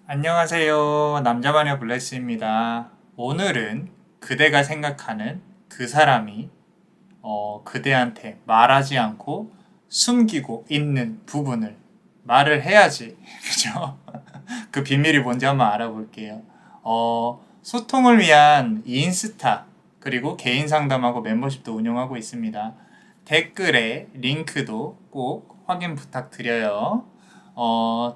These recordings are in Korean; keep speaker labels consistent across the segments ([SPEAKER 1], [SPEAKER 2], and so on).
[SPEAKER 1] 안녕하세요. 남자마녀 블레스입니다. 오늘은 그대가 생각하는 그 사람이 그대한테 말하지 않고 숨기고 있는 부분을 말을 해야지. 그죠? 그 비밀이 뭔지 한번 알아볼게요. 소통을 위한 인스타, 그리고 개인 상담하고 멤버십도 운영하고 있습니다. 댓글에 링크도 꼭 확인 부탁드려요.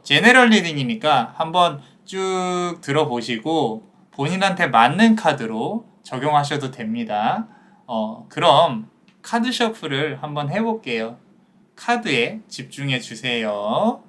[SPEAKER 1] 제네럴 리딩이니까 한번 쭉 들어보시고 본인한테 맞는 카드로 적용하셔도 됩니다. 그럼 카드 셔플을 한번 해볼게요. 카드에 집중해 주세요.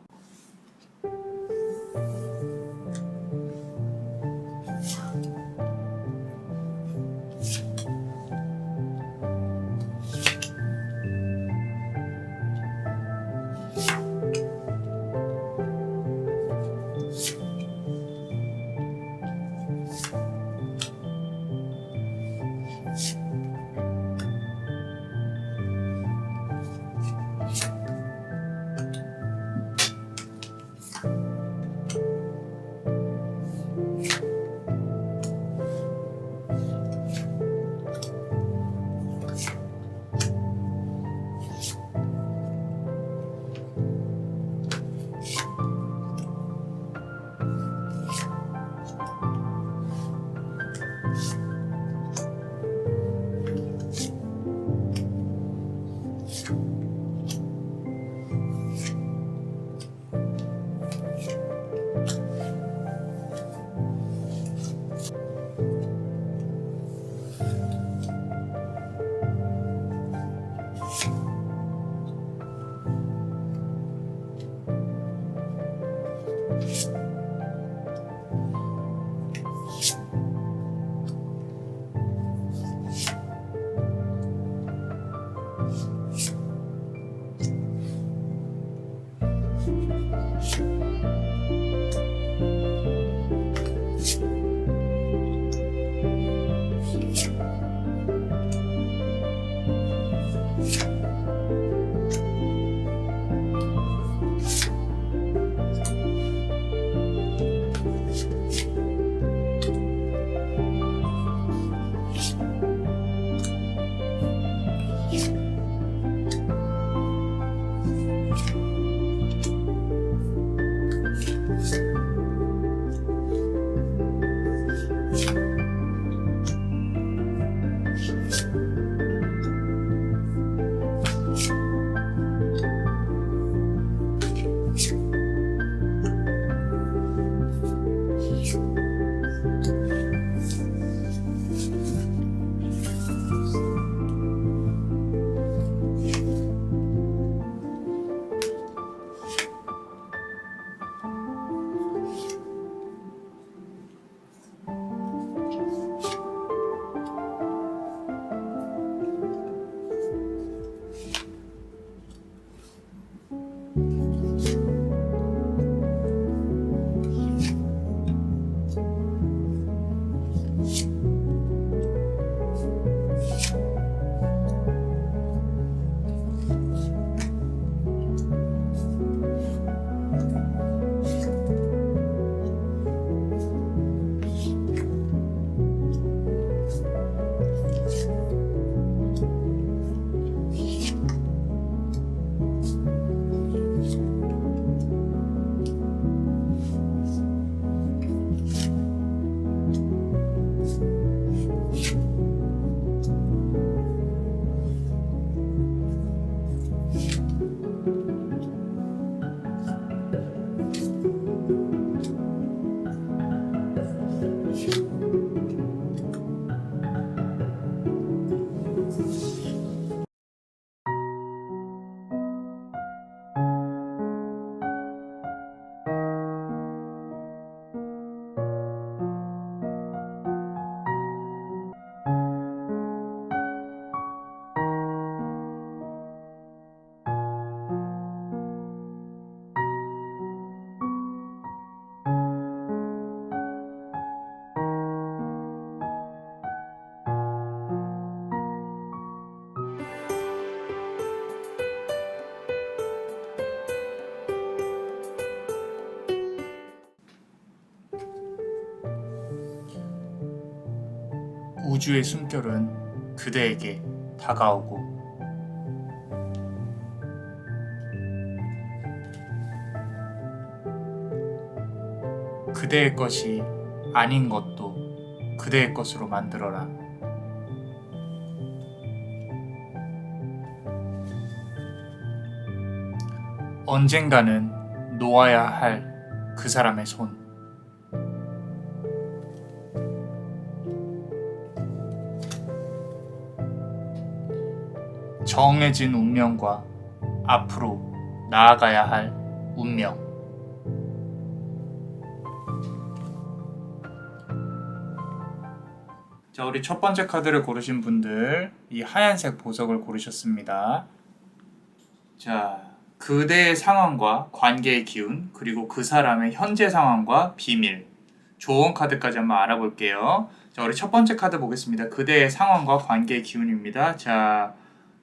[SPEAKER 1] 우주의 숨결은 그대에게 다가오고 그대의 것이 아닌 것도 그대의 것으로 만들어라. 언젠가는 놓아야 할 그 사람의 손. 정해진 운명과 앞으로 나아가야 할 운명. 자, 우리 첫 번째 카드를 고르신 분들, 이 하얀색 보석을 고르셨습니다. 자, 그대의 상황과 관계의 기운, 그리고 그 사람의 현재 상황과 비밀. 좋은 카드까지 한번 알아볼게요. 자, 우리 첫 번째 카드 보겠습니다. 그대의 상황과 관계의 기운입니다. 자,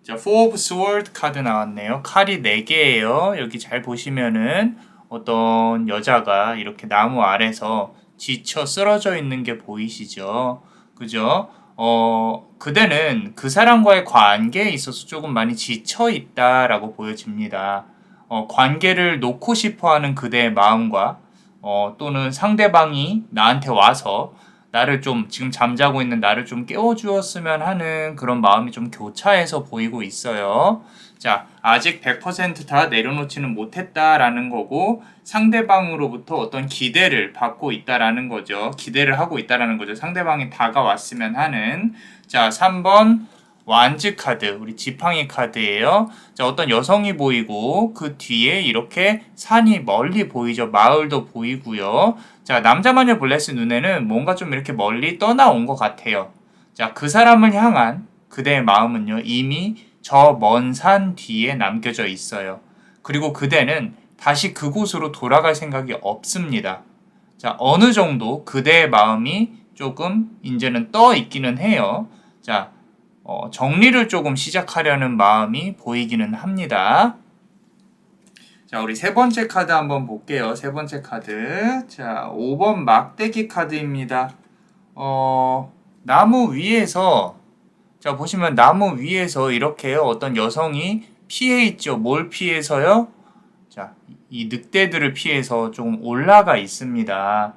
[SPEAKER 1] Four of Swords 카드 나왔네요. 칼이 4개예요. 여기 잘 보시면은 어떤 여자가 이렇게 나무 아래서 지쳐 쓰러져 있는 게 보이시죠? 그죠? 그대는 그 사람과의 관계에 있어서 조금 많이 지쳐 있다라고 보여집니다. 관계를 놓고 싶어 하는 그대의 마음과 또는 상대방이 나한테 와서 나를 좀 지금 잠자고 있는 나를 좀 깨워주었으면 하는 그런 마음이 좀 교차해서 보이고 있어요. 자, 아직 100% 다 내려놓지는 못했다라는 거고 상대방으로부터 어떤 기대를 받고 있다라는 거죠. 기대를 하고 있다라는 거죠. 상대방이 다가왔으면 하는. 자, 3번 완즈 카드, 우리 지팡이 카드예요. 자, 어떤 여성이 보이고 그 뒤에 이렇게 산이 멀리 보이죠. 마을도 보이고요. 자, 남자 마녀 블레스 눈에는 뭔가 좀 이렇게 멀리 떠나온 것 같아요. 자, 그 사람을 향한 그대의 마음은요, 이미 저 먼 산 뒤에 남겨져 있어요. 그리고 그대는 다시 그곳으로 돌아갈 생각이 없습니다. 자, 어느 정도 그대의 마음이 조금 이제는 떠 있기는 해요. 자, 정리를 조금 시작하려는 마음이 보이기는 합니다. 자, 우리 세 번째 카드 한번 볼게요. 세 번째 카드. 자, 5번 막대기 카드입니다. 나무 위에서, 자, 보시면 나무 위에서 이렇게 어떤 여성이 피해 있죠. 뭘 피해서요? 자, 이 늑대들을 피해서 좀 올라가 있습니다.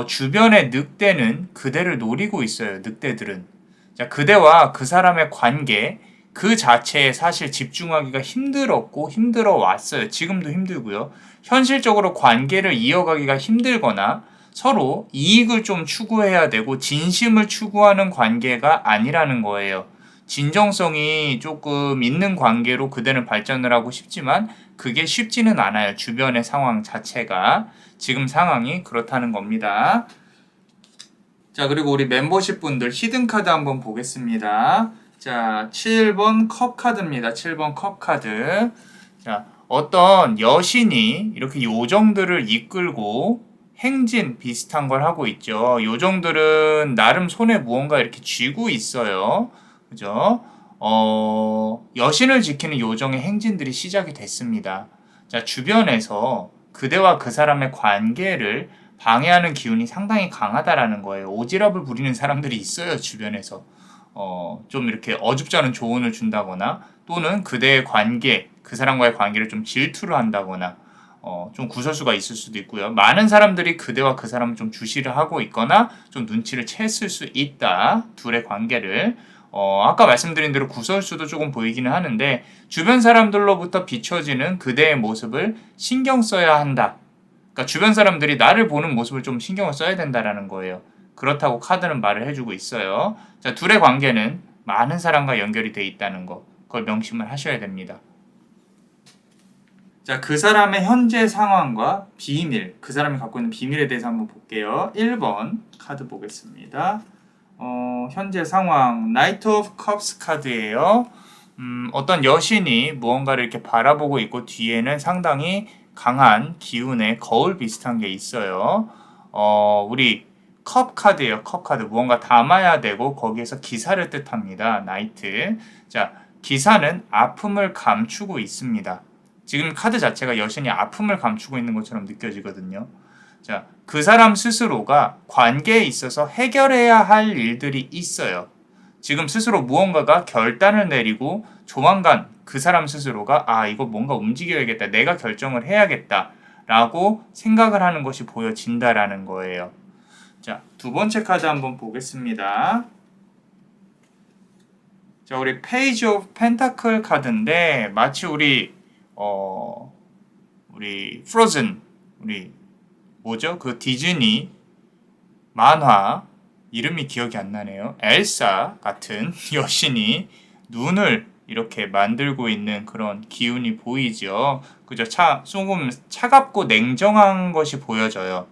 [SPEAKER 1] 주변의 늑대는 그대를 노리고 있어요. 늑대들은. 자, 그대와 그 사람의 관계 그 자체에 사실 집중하기가 힘들었고 힘들어 왔어요. 지금도 힘들고요. 현실적으로 관계를 이어가기가 힘들거나 서로 이익을 좀 추구해야 되고 진심을 추구하는 관계가 아니라는 거예요. 진정성이 조금 있는 관계로 그대는 발전을 하고 싶지만 그게 쉽지는 않아요. 주변의 상황 자체가. 지금 상황이 그렇다는 겁니다. 자, 그리고 우리 멤버십 분들 히든 카드 한번 보겠습니다. 자, 7번 컵 카드입니다. 7번 컵 카드. 자, 어떤 여신이 이렇게 요정들을 이끌고 행진 비슷한 걸 하고 있죠. 요정들은 나름 손에 무언가 이렇게 쥐고 있어요. 그죠? 여신을 지키는 요정의 행진들이 시작이 됐습니다. 자, 주변에서 그대와 그 사람의 관계를 방해하는 기운이 상당히 강하다라는 거예요. 오지랖을 부리는 사람들이 있어요, 주변에서. 좀 이렇게 어줍지 않은 조언을 준다거나 또는 그대의 관계, 그 사람과의 관계를 좀 질투를 한다거나 좀 구설수가 있을 수도 있고요. 많은 사람들이 그대와 그 사람을 좀 주시를 하고 있거나 좀 눈치를 챘을 수 있다. 둘의 관계를. 아까 말씀드린 대로 구설수도 조금 보이기는 하는데 주변 사람들로부터 비춰지는 그대의 모습을 신경 써야 한다. 그러니까 주변 사람들이 나를 보는 모습을 좀 신경을 써야 된다라는 거예요. 그렇다고 카드는 말을 해주고 있어요. 자, 둘의 관계는 많은 사람과 연결이 돼 있다는 거. 그걸 명심을 하셔야 됩니다. 자, 그 사람의 현재 상황과 비밀, 그 사람이 갖고 있는 비밀에 대해서 한번 볼게요. 1번 카드 보겠습니다. 현재 상황, 나이트 오브 컵스 카드예요. 어떤 여신이 무언가를 이렇게 바라보고 있고 뒤에는 상당히 강한 기운의 거울 비슷한 게 있어요. 우리 컵 카드예요. 컵 카드. 무언가 담아야 되고 거기에서 기사를 뜻합니다. 나이트. 자, 기사는 아픔을 감추고 있습니다. 지금 카드 자체가 여신이 아픔을 감추고 있는 것처럼 느껴지거든요. 자, 그 사람 스스로가 관계에 있어서 해결해야 할 일들이 있어요. 지금 스스로 무언가가 결단을 내리고 조만간 그 사람 스스로가 이거 뭔가 움직여야겠다. 내가 결정을 해야겠다. 라고 생각을 하는 것이 보여진다라는 거예요. 자, 두 번째 카드 한번 보겠습니다. 자, 우리 페이지 오브 펜타클 카드인데 마치 우리 프로즌 뭐죠? 그 디즈니 만화 이름이 기억이 안 나네요. 엘사 같은 여신이 눈을 이렇게 만들고 있는 그런 기운이 보이죠. 그죠? 조금 차갑고 냉정한 것이 보여져요.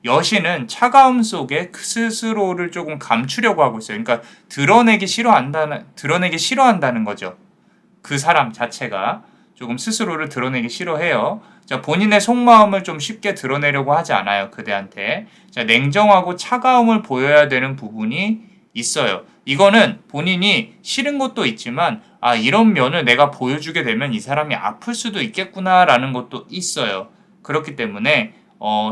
[SPEAKER 1] 여신은 차가움 속에 그 스스로를 조금 감추려고 하고 있어요. 그러니까 드러내기 싫어한다는 거죠. 그 사람 자체가 조금 스스로를 드러내기 싫어해요. 자, 본인의 속마음을 좀 쉽게 드러내려고 하지 않아요. 그대한테. 자, 냉정하고 차가움을 보여야 되는 부분이 있어요. 이거는 본인이 싫은 것도 있지만 이런 면을 내가 보여주게 되면 이 사람이 아플 수도 있겠구나라는 것도 있어요. 그렇기 때문에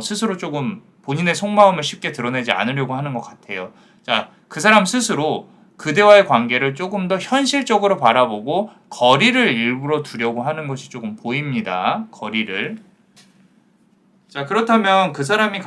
[SPEAKER 1] 스스로 조금 본인의 속마음을 쉽게 드러내지 않으려고 하는 것 같아요. 자, 그 사람 스스로 그대와의 관계를 조금 더 현실적으로 바라보고 거리를 일부러 두려고 하는 것이 조금 보입니다. 거리를. 자, 그렇다면 그 사람이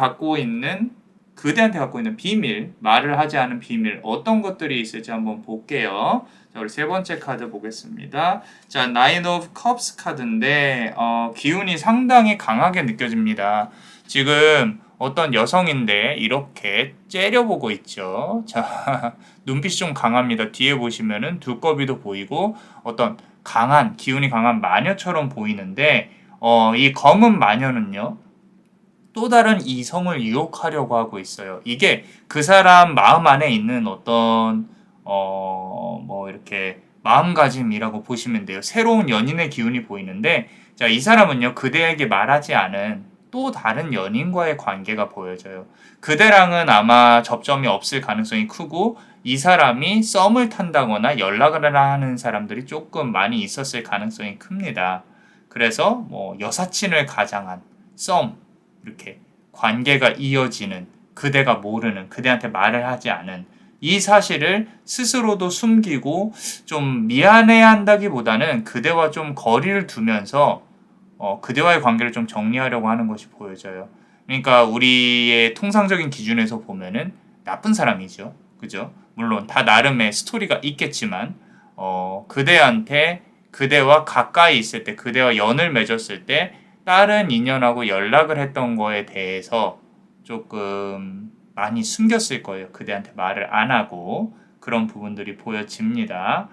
[SPEAKER 1] 그대한테 갖고 있는 비밀, 말을 하지 않은 비밀, 어떤 것들이 있을지 한번 볼게요. 자, 우리 세 번째 카드 보겠습니다. 자, Nine of Cups 카드인데, 기운이 상당히 강하게 느껴집니다. 지금 어떤 여성인데 이렇게 째려보고 있죠. 자, 눈빛이 좀 강합니다. 뒤에 보시면은 두꺼비도 보이고 어떤 기운이 강한 마녀처럼 보이는데 이 검은 마녀는요. 또 다른 이성을 유혹하려고 하고 있어요. 이게 그 사람 마음 안에 있는 어떤 이렇게 마음가짐이라고 보시면 돼요. 새로운 연인의 기운이 보이는데 자, 이 사람은요. 그대에게 말하지 않은 또 다른 연인과의 관계가 보여져요. 그대랑은 아마 접점이 없을 가능성이 크고 이 사람이 썸을 탄다거나 연락을 하는 사람들이 조금 많이 있었을 가능성이 큽니다. 그래서 여사친을 가장한 썸 이렇게 관계가 이어지는 그대가 모르는 그대한테 말을 하지 않은 이 사실을 스스로도 숨기고 좀 미안해야 한다기보다는 그대와 좀 거리를 두면서 그대와의 관계를 좀 정리하려고 하는 것이 보여져요. 그러니까 우리의 통상적인 기준에서 보면은 나쁜 사람이죠. 그죠? 물론 다 나름의 스토리가 있겠지만 그대와 가까이 있을 때 그대와 연을 맺었을 때 다른 인연하고 연락을 했던 거에 대해서 조금 많이 숨겼을 거예요. 그대한테 말을 안 하고 그런 부분들이 보여집니다.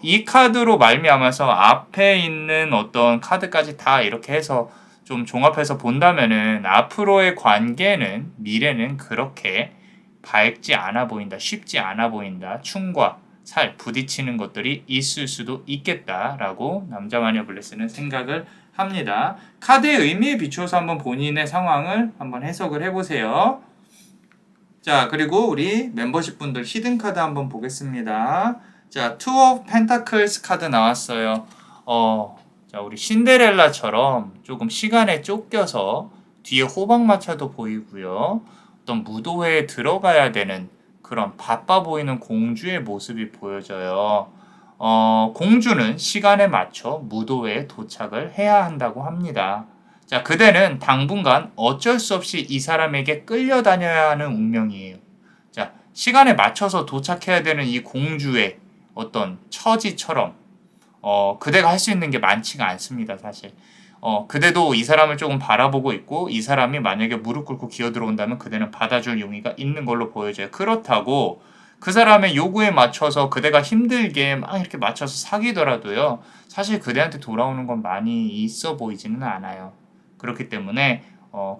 [SPEAKER 1] 이 카드로 말미암아서 앞에 있는 어떤 카드까지 다 이렇게 해서 좀 종합해서 본다면은 앞으로의 관계는 미래는 그렇게 밝지 않아 보인다, 쉽지 않아 보인다, 충과 살 부딪히는 것들이 있을 수도 있겠다라고 남자마녀 블레스는 생각을 합니다. 카드의 의미에 비추어서 한번 본인의 상황을 한번 해석을 해보세요. 자, 그리고 우리 멤버십 분들 히든 카드 한번 보겠습니다. 자, Two of Pentacles 카드 나왔어요. 자, 우리 신데렐라처럼 조금 시간에 쫓겨서 뒤에 호박마차도 보이고요. 어떤 무도회에 들어가야 되는 그런 바빠 보이는 공주의 모습이 보여져요. 공주는 시간에 맞춰 무도회에 도착을 해야 한다고 합니다. 자, 그대는 당분간 어쩔 수 없이 이 사람에게 끌려다녀야 하는 운명이에요. 자, 시간에 맞춰서 도착해야 되는 이 공주의 어떤 처지처럼 그대가 할 수 있는 게 많지가 않습니다, 사실. 그대도 이 사람을 조금 바라보고 있고 이 사람이 만약에 무릎 꿇고 기어 들어온다면 그대는 받아줄 용의가 있는 걸로 보여져요. 그렇다고 그 사람의 요구에 맞춰서 그대가 힘들게 막 이렇게 맞춰서 사귀더라도요. 사실 그대한테 돌아오는 건 많이 있어 보이지는 않아요. 그렇기 때문에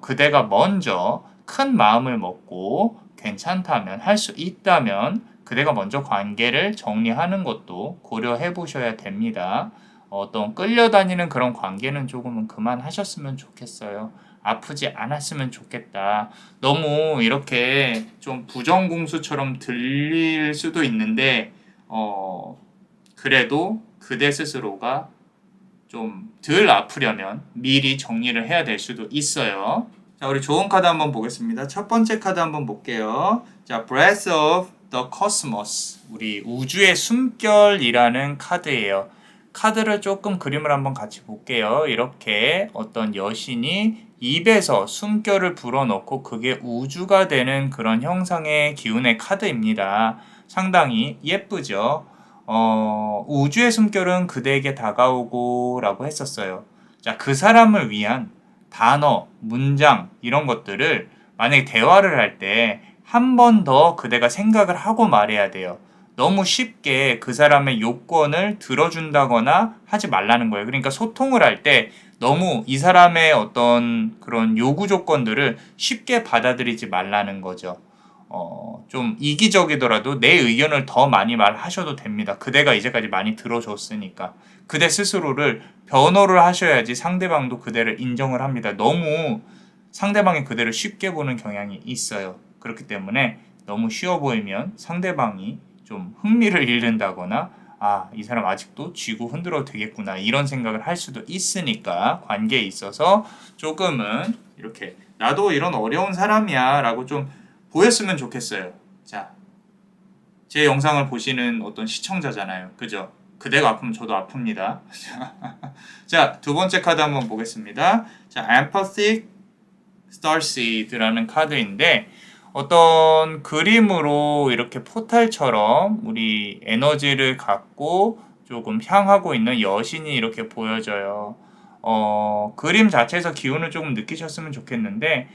[SPEAKER 1] 그대가 먼저 큰 마음을 먹고 괜찮다면 할 수 있다면 그대가 먼저 관계를 정리하는 것도 고려해 보셔야 됩니다. 어떤 끌려다니는 그런 관계는 조금은 그만하셨으면 좋겠어요. 아프지 않았으면 좋겠다. 너무 이렇게 좀 부정공수처럼 들릴 수도 있는데, 그래도 그대 스스로가 좀 덜 아프려면 미리 정리를 해야 될 수도 있어요. 자, 우리 좋은 카드 한번 보겠습니다. 첫 번째 카드 한번 볼게요. 자, Breath of the Cosmos. 우리 우주의 숨결이라는 카드예요. 카드를 조금 그림을 한번 같이 볼게요. 이렇게 어떤 여신이 입에서 숨결을 불어넣고 그게 우주가 되는 그런 형상의 기운의 카드입니다. 상당히 예쁘죠? 우주의 숨결은 그대에게 다가오고 라고 했었어요. 자, 그 사람을 위한 단어, 문장 이런 것들을 만약에 대화를 할 때 한 번 더 그대가 생각을 하고 말해야 돼요. 너무 쉽게 그 사람의 요건을 들어준다거나 하지 말라는 거예요. 그러니까 소통을 할 때 너무 이 사람의 어떤 그런 요구 조건들을 쉽게 받아들이지 말라는 거죠. 좀 이기적이더라도 내 의견을 더 많이 말하셔도 됩니다. 그대가 이제까지 많이 들어줬으니까. 그대 스스로를 변호를 하셔야지 상대방도 그대를 인정을 합니다. 너무 상대방이 그대를 쉽게 보는 경향이 있어요. 그렇기 때문에 너무 쉬워 보이면 상대방이 좀 흥미를 잃는다거나 아, 이 사람 아직도 쥐고 흔들어도 되겠구나 이런 생각을 할 수도 있으니까 관계에 있어서 조금은 이렇게 나도 이런 어려운 사람이야 라고 좀 보였으면 좋겠어요. 자, 제 영상을 보시는 어떤 시청자잖아요. 그죠? 그대가 아프면 저도 아픕니다. 자, 두 번째 카드 한번 보겠습니다. 자, Empathic Starseed라는 카드인데 어떤 그림으로 이렇게 포탈처럼 우리 에너지를 갖고 조금 향하고 있는 여신이 이렇게 보여져요. 그림 자체에서 기운을 조금 느끼셨으면 좋겠는데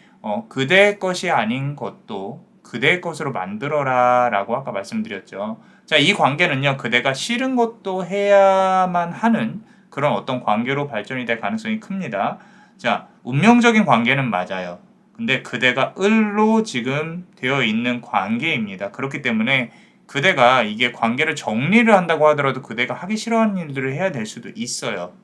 [SPEAKER 1] 그대의 것이 아닌 것도 그대의 것으로 만들어라 라고 아까 말씀드렸죠. 자, 이 관계는요, 그대가 싫은 것도 해야만 하는 그런 어떤 관계로 발전이 될 가능성이 큽니다. 자, 운명적인 관계는 맞아요. 근데 그대가 을로 지금 되어 있는 관계입니다. 그렇기 때문에 그대가 이게 관계를 정리를 한다고 하더라도 그대가 하기 싫어하는 일들을 해야 될 수도 있어요.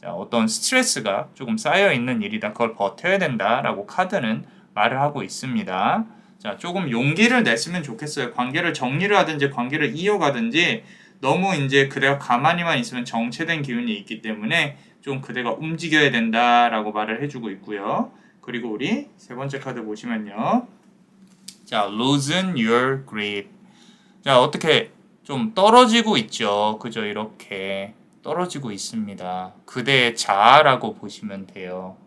[SPEAKER 1] 자, 어떤 스트레스가 조금 쌓여 있는 일이다. 그걸 버텨야 된다라고 카드는 말을 하고 있습니다. 자, 조금 용기를 냈으면 좋겠어요. 관계를 정리를 하든지 관계를 이어가든지 너무 이제 그대가 가만히만 있으면 정체된 기운이 있기 때문에 좀 그대가 움직여야 된다라고 말을 해주고 있고요. 그리고 우리 세 번째 카드 보시면요. 자, loosen your grip. 자, 어떻게 좀 떨어지고 있죠. 그죠? 이렇게 떨어지고 있습니다. 그대의 자아라고 보시면 돼요.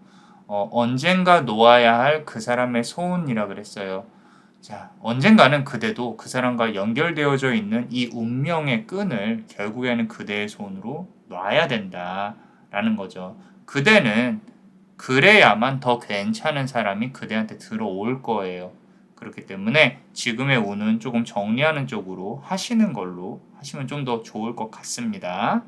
[SPEAKER 1] 언젠가 놓아야 할 그 사람의 소원이라 그랬어요. 자, 언젠가는 그대도 그 사람과 연결되어져 있는 이 운명의 끈을 결국에는 그대의 손으로 놔야 된다라는 거죠. 그대는 그래야만 더 괜찮은 사람이 그대한테 들어올 거예요. 그렇기 때문에 지금의 운은 조금 정리하는 쪽으로 하시는 걸로 하시면 좀 더 좋을 것 같습니다.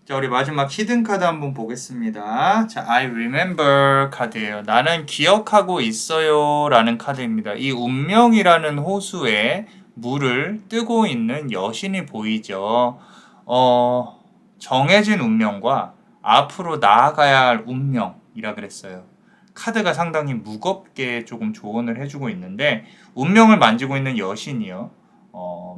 [SPEAKER 1] 자, 우리 마지막 히든 카드 한번 보겠습니다. 자, I remember 카드예요. 나는 기억하고 있어요 라는 카드입니다. 이 운명이라는 호수에 물을 뜨고 있는 여신이 보이죠. 정해진 운명과 앞으로 나아가야 할 운명이라 그랬어요. 카드가 상당히 무겁게 조금 조언을 해주고 있는데 운명을 만지고 있는 여신이요.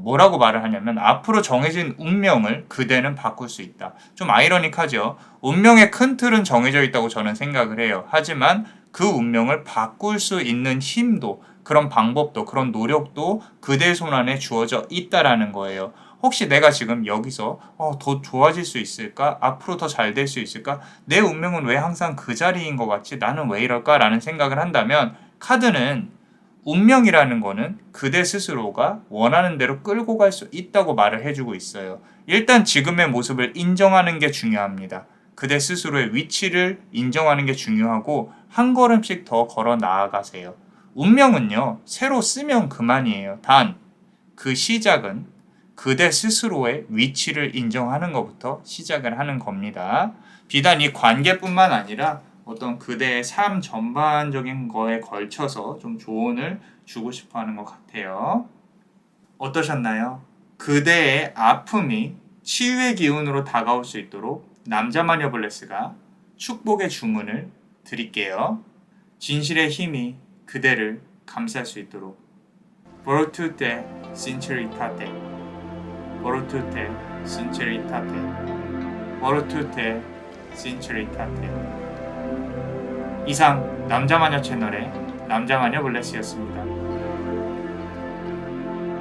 [SPEAKER 1] 뭐라고 말을 하냐면 앞으로 정해진 운명을 그대는 바꿀 수 있다. 좀 아이러닉하죠. 운명의 큰 틀은 정해져 있다고 저는 생각을 해요. 하지만 그 운명을 바꿀 수 있는 힘도 그런 방법도 그런 노력도 그대 손 안에 주어져 있다라는 거예요. 혹시 내가 지금 여기서 더 좋아질 수 있을까? 앞으로 더 잘 될 수 있을까? 내 운명은 왜 항상 그 자리인 것 같지? 나는 왜 이럴까? 라는 생각을 한다면 카드는 운명이라는 거는 그대 스스로가 원하는 대로 끌고 갈 수 있다고 말을 해주고 있어요. 일단 지금의 모습을 인정하는 게 중요합니다. 그대 스스로의 위치를 인정하는 게 중요하고 한 걸음씩 더 걸어 나아가세요. 운명은요, 새로 쓰면 그만이에요. 단, 그 시작은 그대 스스로의 위치를 인정하는 것부터 시작을 하는 겁니다. 비단 이 관계뿐만 아니라 어떤 그대의 삶 전반적인 거에 걸쳐서 좀 조언을 주고 싶어 하는 것 같아요. 어떠셨나요? 그대의 아픔이 치유의 기운으로 다가올 수 있도록 남자마녀 블레스가 축복의 주문을 드릴게요. 진실의 힘이 그대를 감쌀 수 있도록 Voltute sinceritate Voltute sinceritate Voltute sinceritate 이상 남자마녀 채널의 남자마녀 블레스였습니다.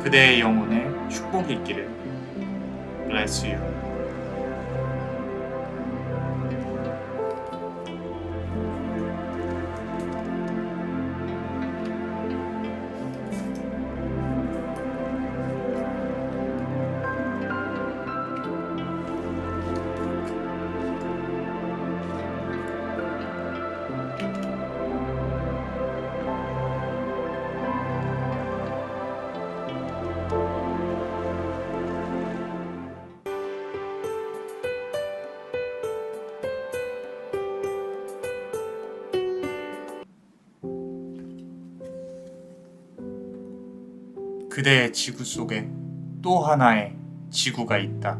[SPEAKER 1] 그대의 영혼에 축복이 있기를. Bless you. 그대의 지구 속에 또 하나의 지구가 있다.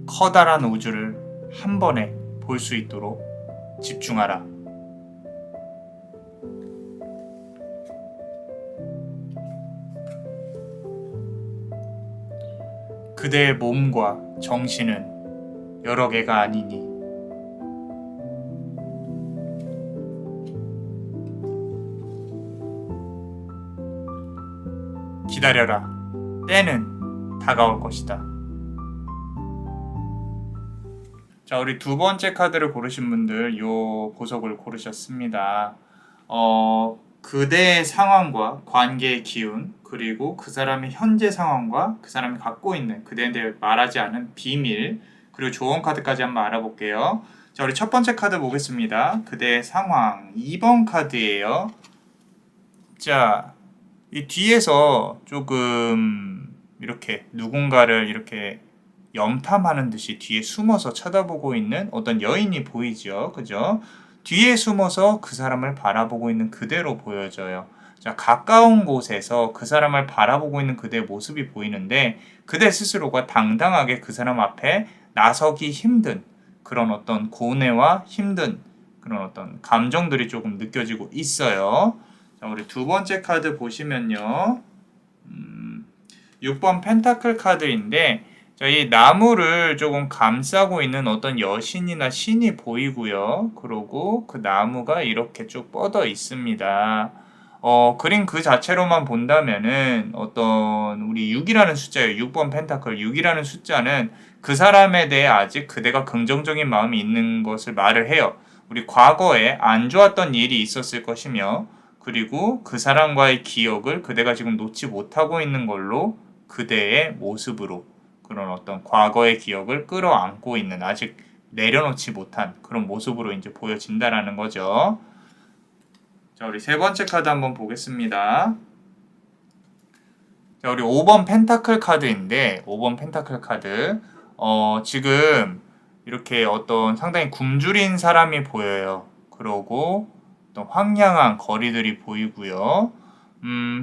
[SPEAKER 1] 커다란 우주를 한 번에 볼 수 있도록 집중하라. 그대의 몸과 정신은 여러 개가 아니니 기다려라. 때는 다가올 것이다. 자, 우리 두 번째 카드를 고르신 분들 요 보석을 고르셨습니다. 그대의 상황과 관계의 기운, 그리고 그 사람의 현재 상황과 그 사람이 갖고 있는 그대에 대해 말하지 않은 비밀, 그리고 조언 카드까지 한번 알아볼게요. 자, 우리 첫 번째 카드 보겠습니다. 그대의 상황 2번 카드예요. 자, 이 뒤에서 조금 이렇게 누군가를 이렇게 염탐하는 듯이 뒤에 숨어서 쳐다보고 있는 어떤 여인이 보이죠. 그죠? 뒤에 숨어서 그 사람을 바라보고 있는 그대로 보여져요. 자, 가까운 곳에서 그 사람을 바라보고 있는 그대의 모습이 보이는데 그대 스스로가 당당하게 그 사람 앞에 나서기 힘든 그런 어떤 고뇌와 힘든 그런 어떤 감정들이 조금 느껴지고 있어요. 자, 우리 두 번째 카드 보시면요. 6번 펜타클 카드인데 이 나무를 조금 감싸고 있는 어떤 여신이나 신이 보이고요. 그리고 그 나무가 이렇게 쭉 뻗어 있습니다. 그림 그 자체로만 본다면은 어떤 우리 6이라는 숫자예요. 6번 펜타클 6이라는 숫자는 그 사람에 대해 아직 그대가 긍정적인 마음이 있는 것을 말을 해요. 우리 과거에 안 좋았던 일이 있었을 것이며 그리고 그 사람과의 기억을 그대가 지금 놓지 못하고 있는 걸로 그대의 모습으로 그런 어떤 과거의 기억을 끌어안고 있는 아직 내려놓지 못한 그런 모습으로 이제 보여진다라는 거죠. 자, 우리 세 번째 카드 한번 보겠습니다. 자, 우리 5번 펜타클 카드인데 5번 펜타클 카드 지금 이렇게 어떤 상당히 굶주린 사람이 보여요. 그러고 어떤 황량한 거리들이 보이고요.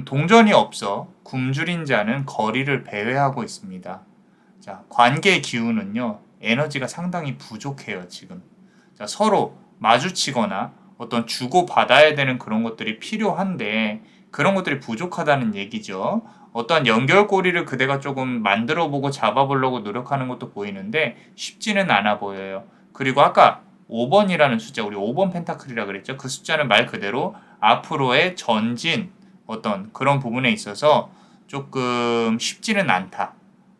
[SPEAKER 1] 동전이 없어 굶주린 자는 거리를 배회하고 있습니다. 자, 관계의 기운은요, 에너지가 상당히 부족해요, 지금. 자, 서로 마주치거나 어떤 주고받아야 되는 그런 것들이 필요한데, 그런 것들이 부족하다는 얘기죠. 어떠한 연결고리를 그대가 조금 만들어보고 잡아보려고 노력하는 것도 보이는데, 쉽지는 않아 보여요. 그리고 아까 5번이라는 숫자, 우리 5번 펜타클이라 그랬죠. 그 숫자는 말 그대로 앞으로의 전진, 어떤 그런 부분에 있어서 조금 쉽지는 않다.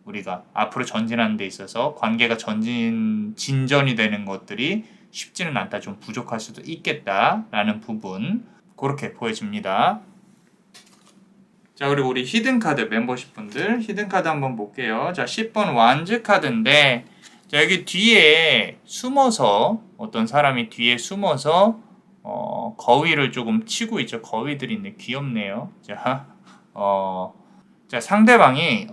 [SPEAKER 1] 우리가 앞으로 전진하는 데 있어서 관계가 진전이 되는 것들이 쉽지는 않다. 좀 부족할 수도 있겠다라는 부분 그렇게 보여집니다. 자, 그리고 우리 히든 카드 멤버십 분들 히든 카드 한번 볼게요. 자, 10번 완즈 카드인데 자, 여기 뒤에 숨어서 어떤 사람이 뒤에 숨어서 거위를 조금 치고 있죠. 거위들이 있네. 귀엽네요. 자, 상대방이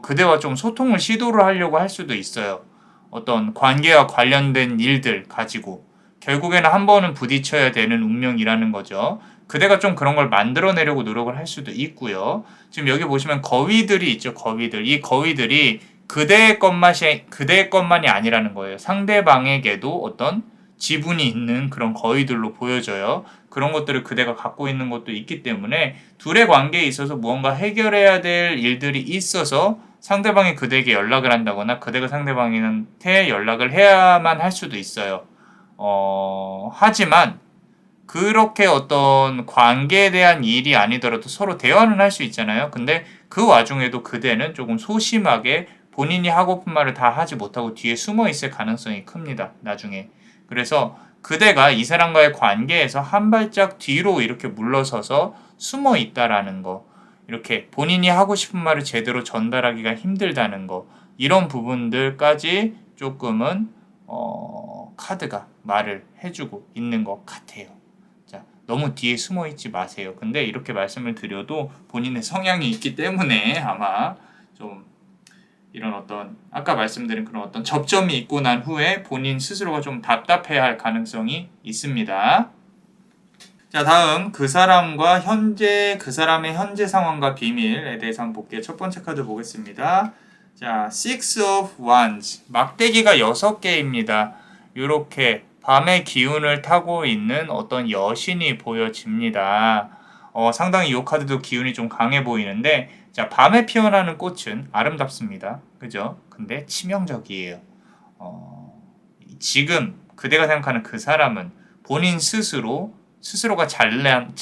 [SPEAKER 1] 그대와 좀 소통을 시도를 하려고 할 수도 있어요. 어떤 관계와 관련된 일들 가지고 결국에는 한 번은 부딪혀야 되는 운명이라는 거죠. 그대가 좀 그런 걸 만들어내려고 노력을 할 수도 있고요. 지금 여기 보시면 거위들이 있죠. 거위들. 이 거위들이 그대의 것만이 아니라는 거예요. 상대방에게도 어떤 지분이 있는 그런 거위들로 보여져요. 그런 것들을 그대가 갖고 있는 것도 있기 때문에 둘의 관계에 있어서 무언가 해결해야 될 일들이 있어서 상대방이 그대에게 연락을 한다거나 그대가 상대방한테 연락을 해야만 할 수도 있어요. 하지만 그렇게 어떤 관계에 대한 일이 아니더라도 서로 대화는 할 수 있잖아요. 근데 그 와중에도 그대는 조금 소심하게 본인이 하고픈 말을 다 하지 못하고 뒤에 숨어 있을 가능성이 큽니다. 나중에. 그래서 그대가 이 사람과의 관계에서 한 발짝 뒤로 이렇게 물러서서 숨어 있다라는 거. 이렇게 본인이 하고 싶은 말을 제대로 전달하기가 힘들다는 거. 이런 부분들까지 조금은 카드가 말을 해주고 있는 것 같아요. 자, 너무 뒤에 숨어 있지 마세요. 근데 이렇게 말씀을 드려도 본인의 성향이 있기 때문에 아마 좀 이런 어떤 아까 말씀드린 그런 어떤 접점이 있고 난 후에 본인 스스로가 좀 답답해야 할 가능성이 있습니다. 자, 다음 그 사람과 그 사람의 현재 상황과 비밀에 대해서 한번 볼게요. 첫 번째 카드 보겠습니다. 자, Six of Wands. 막대기가 6개입니다. 이렇게 밤의 기운을 타고 있는 어떤 여신이 보여집니다. 상당히 이 카드도 기운이 좀 강해 보이는데, 자, 밤에 피어나는 꽃은 아름답습니다. 그죠? 근데 치명적이에요. 지금 그대가 생각하는 그 사람은 본인 스스로가 잘난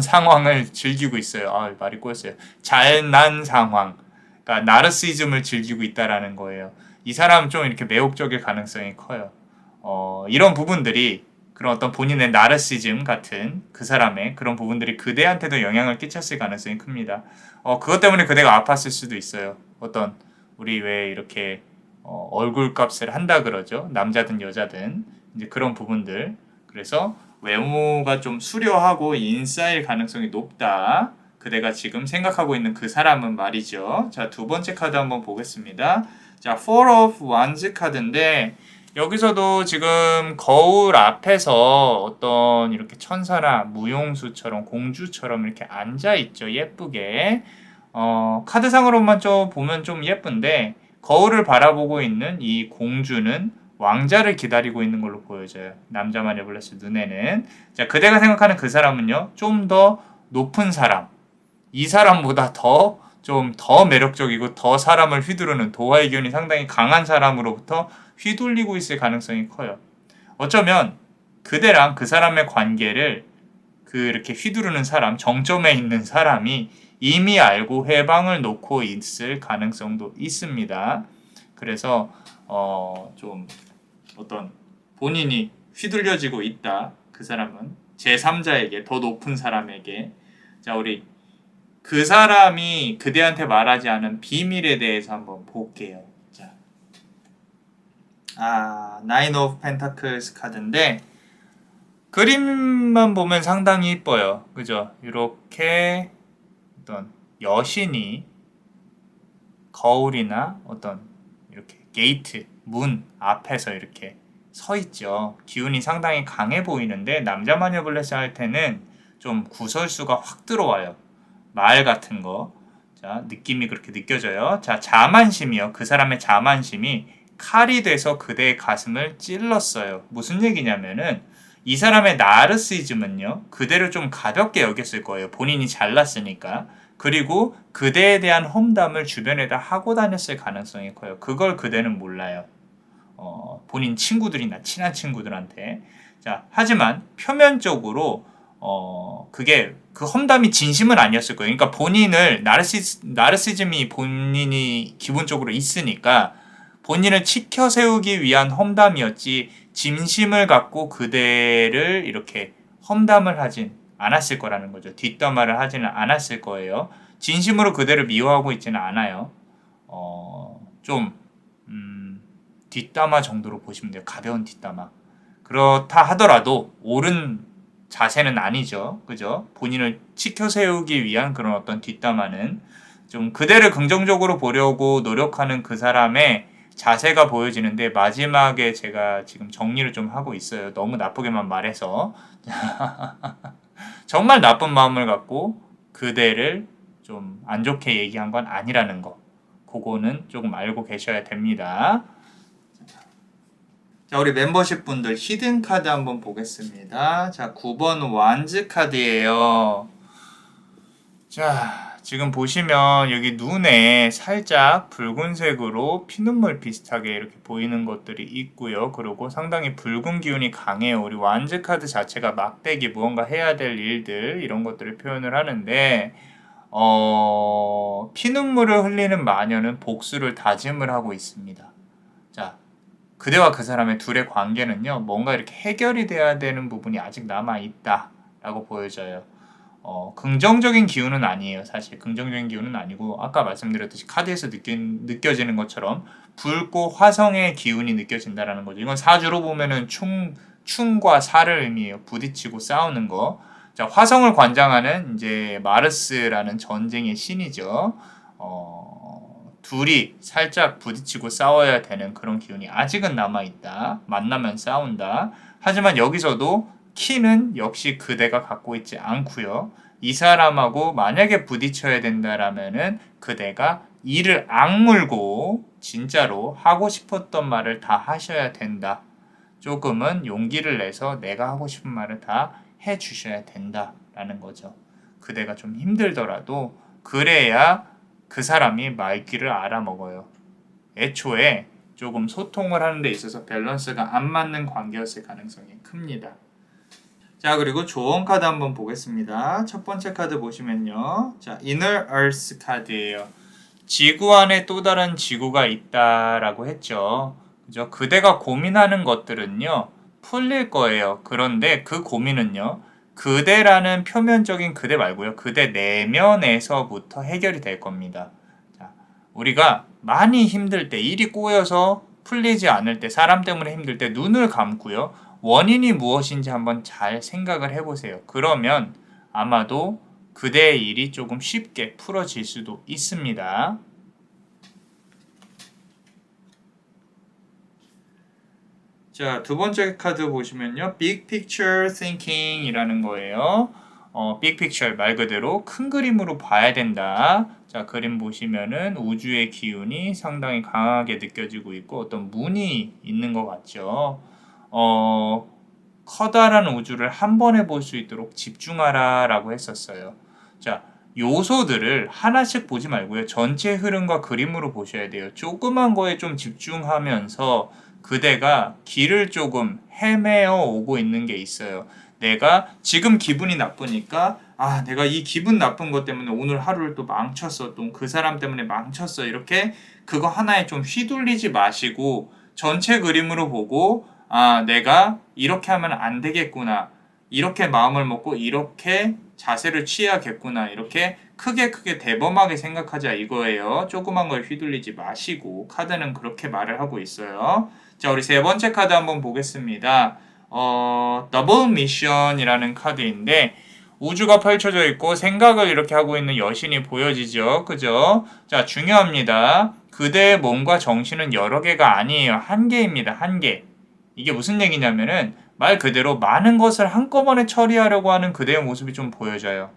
[SPEAKER 1] 상황을 즐기고 있어요. 말이 꼬였어요. 잘난 상황. 그러니까 나르시즘을 즐기고 있다라는 거예요. 이 사람은 좀 이렇게 매혹적일 가능성이 커요. 이런 부분들이 그런 어떤 본인의 나르시즘 같은 그 사람의 그런 부분들이 그대한테도 영향을 끼쳤을 가능성이 큽니다. 그것 때문에 그대가 아팠을 수도 있어요. 어떤 우리 왜 이렇게 얼굴 값을 한다 그러죠. 남자든 여자든 이제 그런 부분들. 그래서 외모가 좀 수려하고 인싸일 가능성이 높다. 그대가 지금 생각하고 있는 그 사람은 말이죠. 자, 두 번째 카드 한번 보겠습니다. 자, Four of Wands 카드인데 여기서도 지금 거울 앞에서 어떤 이렇게 천사나 무용수처럼 공주처럼 이렇게 앉아 있죠. 예쁘게. 카드상으로만 좀 보면 좀 예쁜데 거울을 바라보고 있는 이 공주는 왕자를 기다리고 있는 걸로 보여져요. 남자 마녀블레스 눈에는. 자, 그대가 생각하는 그 사람은요. 좀 더 높은 사람. 이 사람보다 더 매력적이고 더 사람을 휘두르는 도화의 기운이 상당히 강한 사람으로부터 휘둘리고 있을 가능성이 커요. 어쩌면 그대랑 그 사람의 관계를 이렇게 휘두르는 사람, 정점에 있는 사람이 이미 알고 해방을 놓고 있을 가능성도 있습니다. 그래서 좀 어떤 본인이 휘둘려지고 있다. 그 사람은 제3자에게 더 높은 사람에게. 자, 우리 그 사람이 그대한테 말하지 않은 비밀에 대해서 한번 볼게요. 자, Nine of Pentacles 카드인데 그림만 보면 상당히 이뻐요. 그죠? 이렇게 어떤 여신이 거울이나 어떤 이렇게 게이트, 문 앞에서 이렇게 서 있죠. 기운이 상당히 강해 보이는데 남자 마녀 블레스 할 때는 좀 구설수가 확 들어와요. 말 같은 거. 자, 느낌이 그렇게 느껴져요. 자, 자만심이요. 그 사람의 자만심이 칼이 돼서 그대의 가슴을 찔렀어요. 무슨 얘기냐면은 이 사람의 나르시즘은요. 그대를 좀 가볍게 여겼을 거예요. 본인이 잘났으니까. 그리고 그대에 대한 험담을 주변에다 하고 다녔을 가능성이 커요. 그걸 그대는 몰라요. 본인 친구들이나 친한 친구들한테. 자, 하지만 표면적으로 그게 그 험담이 진심은 아니었을 거예요. 그러니까 본인을 나르시즘이 본인이 기본적으로 있으니까 본인을 치켜 세우기 위한 험담이었지 진심을 갖고 그대를 이렇게 험담을 하진 않았을 거라는 거죠. 뒷담화를 하지는 않았을 거예요. 진심으로 그대를 미워하고 있지는 않아요. 좀 뒷담화 정도로 보시면 돼요. 가벼운 뒷담화. 그렇다 하더라도 옳은 자세는 아니죠. 그죠? 본인을 치켜 세우기 위한 그런 어떤 뒷담화는 좀 그대를 긍정적으로 보려고 노력하는 그 사람의 자세가 보여지는데 마지막에 제가 지금 정리를 좀 하고 있어요. 너무 나쁘게만 말해서. 정말 나쁜 마음을 갖고 그대를 좀 안 좋게 얘기한 건 아니라는 거. 그거는 조금 알고 계셔야 됩니다. 자, 우리 멤버십 분들 히든 카드 한번 보겠습니다. 자, 9번 완즈 카드예요. 자, 지금 보시면 여기 눈에 살짝 붉은색으로 피눈물 비슷하게 이렇게 보이는 것들이 있고요. 그리고 상당히 붉은 기운이 강해요. 우리 완즈 카드 자체가 막대기, 무언가 해야 될 일들 이런 것들을 표현을 하는데 피눈물을 흘리는 마녀는 복수를 다짐을 하고 있습니다. 자, 그대와 그 사람의 둘의 관계는요, 뭔가 이렇게 해결이 돼야 되는 부분이 아직 남아있다라고 보여져요. 긍정적인 기운은 아니에요. 사실 긍정적인 기운은 아니고 아까 말씀드렸듯이 카드에서 느껴지는 것처럼 불꽃 화성의 기운이 느껴진다라는 거죠. 이건 사주로 보면은 충과 사를 의미해요. 부딪히고 싸우는 거. 자, 화성을 관장하는 이제 마르스라는 전쟁의 신이죠. 둘이 살짝 부딪히고 싸워야 되는 그런 기운이 아직은 남아있다. 만나면 싸운다. 하지만 여기서도 키는 역시 그대가 갖고 있지 않고요. 이 사람하고 만약에 부딪혀야 된다라면은 그대가 이를 악물고 진짜로 하고 싶었던 말을 다 하셔야 된다. 조금은 용기를 내서 내가 하고 싶은 말을 다 해주셔야 된다라는 거죠. 그대가 좀 힘들더라도 그래야 그 사람이 말귀를 알아먹어요. 애초에 조금 소통을 하는 데 있어서 밸런스가 안 맞는 관계였을 가능성이 큽니다. 자, 그리고 조언 카드 한번 보겠습니다. 첫 번째 카드 보시면요. 자, Inner Earth 카드예요. 지구 안에 또 다른 지구가 있다라고 했죠. 그죠? 그대가 고민하는 것들은요, 풀릴 거예요. 그런데 그 고민은요, 그대라는 표면적인 그대 말고요. 그대 내면에서부터 해결이 될 겁니다. 자, 우리가 많이 힘들 때, 일이 꼬여서 풀리지 않을 때, 사람 때문에 힘들 때 눈을 감고요. 원인이 무엇인지 한번 잘 생각을 해보세요. 그러면 아마도 그대의 일이 조금 쉽게 풀어질 수도 있습니다. 자, 두 번째 카드 보시면요. Big Picture Thinking 이라는 거예요. Big Picture 말 그대로 큰 그림으로 봐야 된다. 자, 그림 보시면은 우주의 기운이 상당히 강하게 느껴지고 있고 어떤 문이 있는 것 같죠. 커다란 우주를 한 번에 볼 수 있도록 집중하라 라고 했었어요. 자, 요소들을 하나씩 보지 말고요. 전체 흐름과 그림으로 보셔야 돼요. 조그만 거에 좀 집중하면서 그대가 길을 조금 헤매어 오고 있는 게 있어요. 내가 지금 기분이 나쁘니까 내가 이 기분 나쁜 것 때문에 오늘 하루를 또 망쳤어. 또 그 사람 때문에 망쳤어. 이렇게 그거 하나에 좀 휘둘리지 마시고 전체 그림으로 보고 내가 이렇게 하면 안 되겠구나. 이렇게 마음을 먹고 이렇게 자세를 취해야겠구나. 이렇게 크게 대범하게 생각하자 이거예요. 조그만 거에 휘둘리지 마시고 카드는 그렇게 말을 하고 있어요. 자, 우리 세 번째 카드 한번 보겠습니다. 더블 미션이라는 카드인데 우주가 펼쳐져 있고 생각을 이렇게 하고 있는 여신이 보여지죠. 그죠? 자, 중요합니다. 그대의 몸과 정신은 여러 개가 아니에요. 한 개입니다. 한 개. 이게 무슨 얘기냐면은 말 그대로 많은 것을 한꺼번에 처리하려고 하는 그대의 모습이 좀 보여져요.